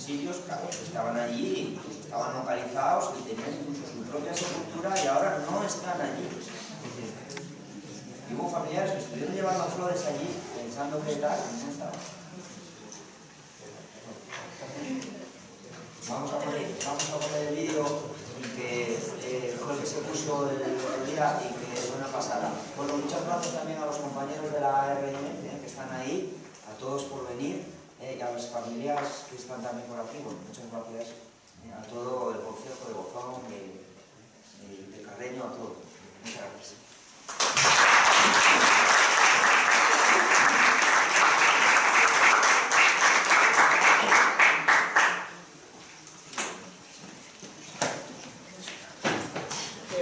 sitios, claro, que estaban allí, estaban localizados y tenían incluso su propia sepultura y ahora no están allí. Y hubo familiares que estuvieron llevando flores allí pensando que tal y no estaban. Vamos a poner el vídeo que fue el que se puso el día y que es una pasada. Bueno, muchas gracias también a los compañeros de la RM que están ahí, a todos por venir, y a las familias que están también por aquí. Bueno, muchas gracias a todo el concejo de Gozón, de Carreño, a todos. Muchas gracias.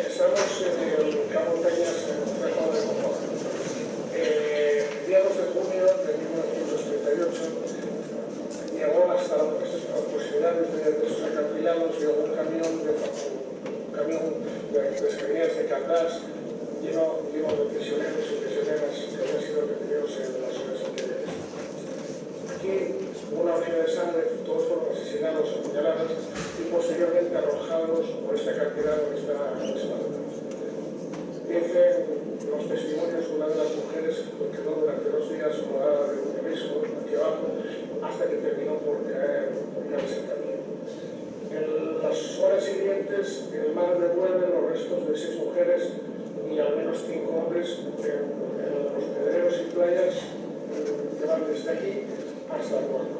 Estamos en el Cabo Peñas, en el Concejo de Gozón. Mediados de junio de 1938 llegó hasta las proximidades de sus acantilados, llegó un camión de pesquerías de Caldás lleno de prisioneros y prisioneras que habían sido retenidos en las horas anteriores. Aquí hubo una orgía de sangre, todos fueron asesinados, apuñalados y posteriormente arrojados por este acantilado que está a la espalda. Dicen los testimonios, una de las mujeres quedó durante 2 días colgada de un mismo aquí abajo hasta que terminó por caerse el camión. En las horas siguientes, el mar devuelve los restos de 6 mujeres y al menos 5 hombres en los pedreros y playas que van desde aquí hasta el puerto.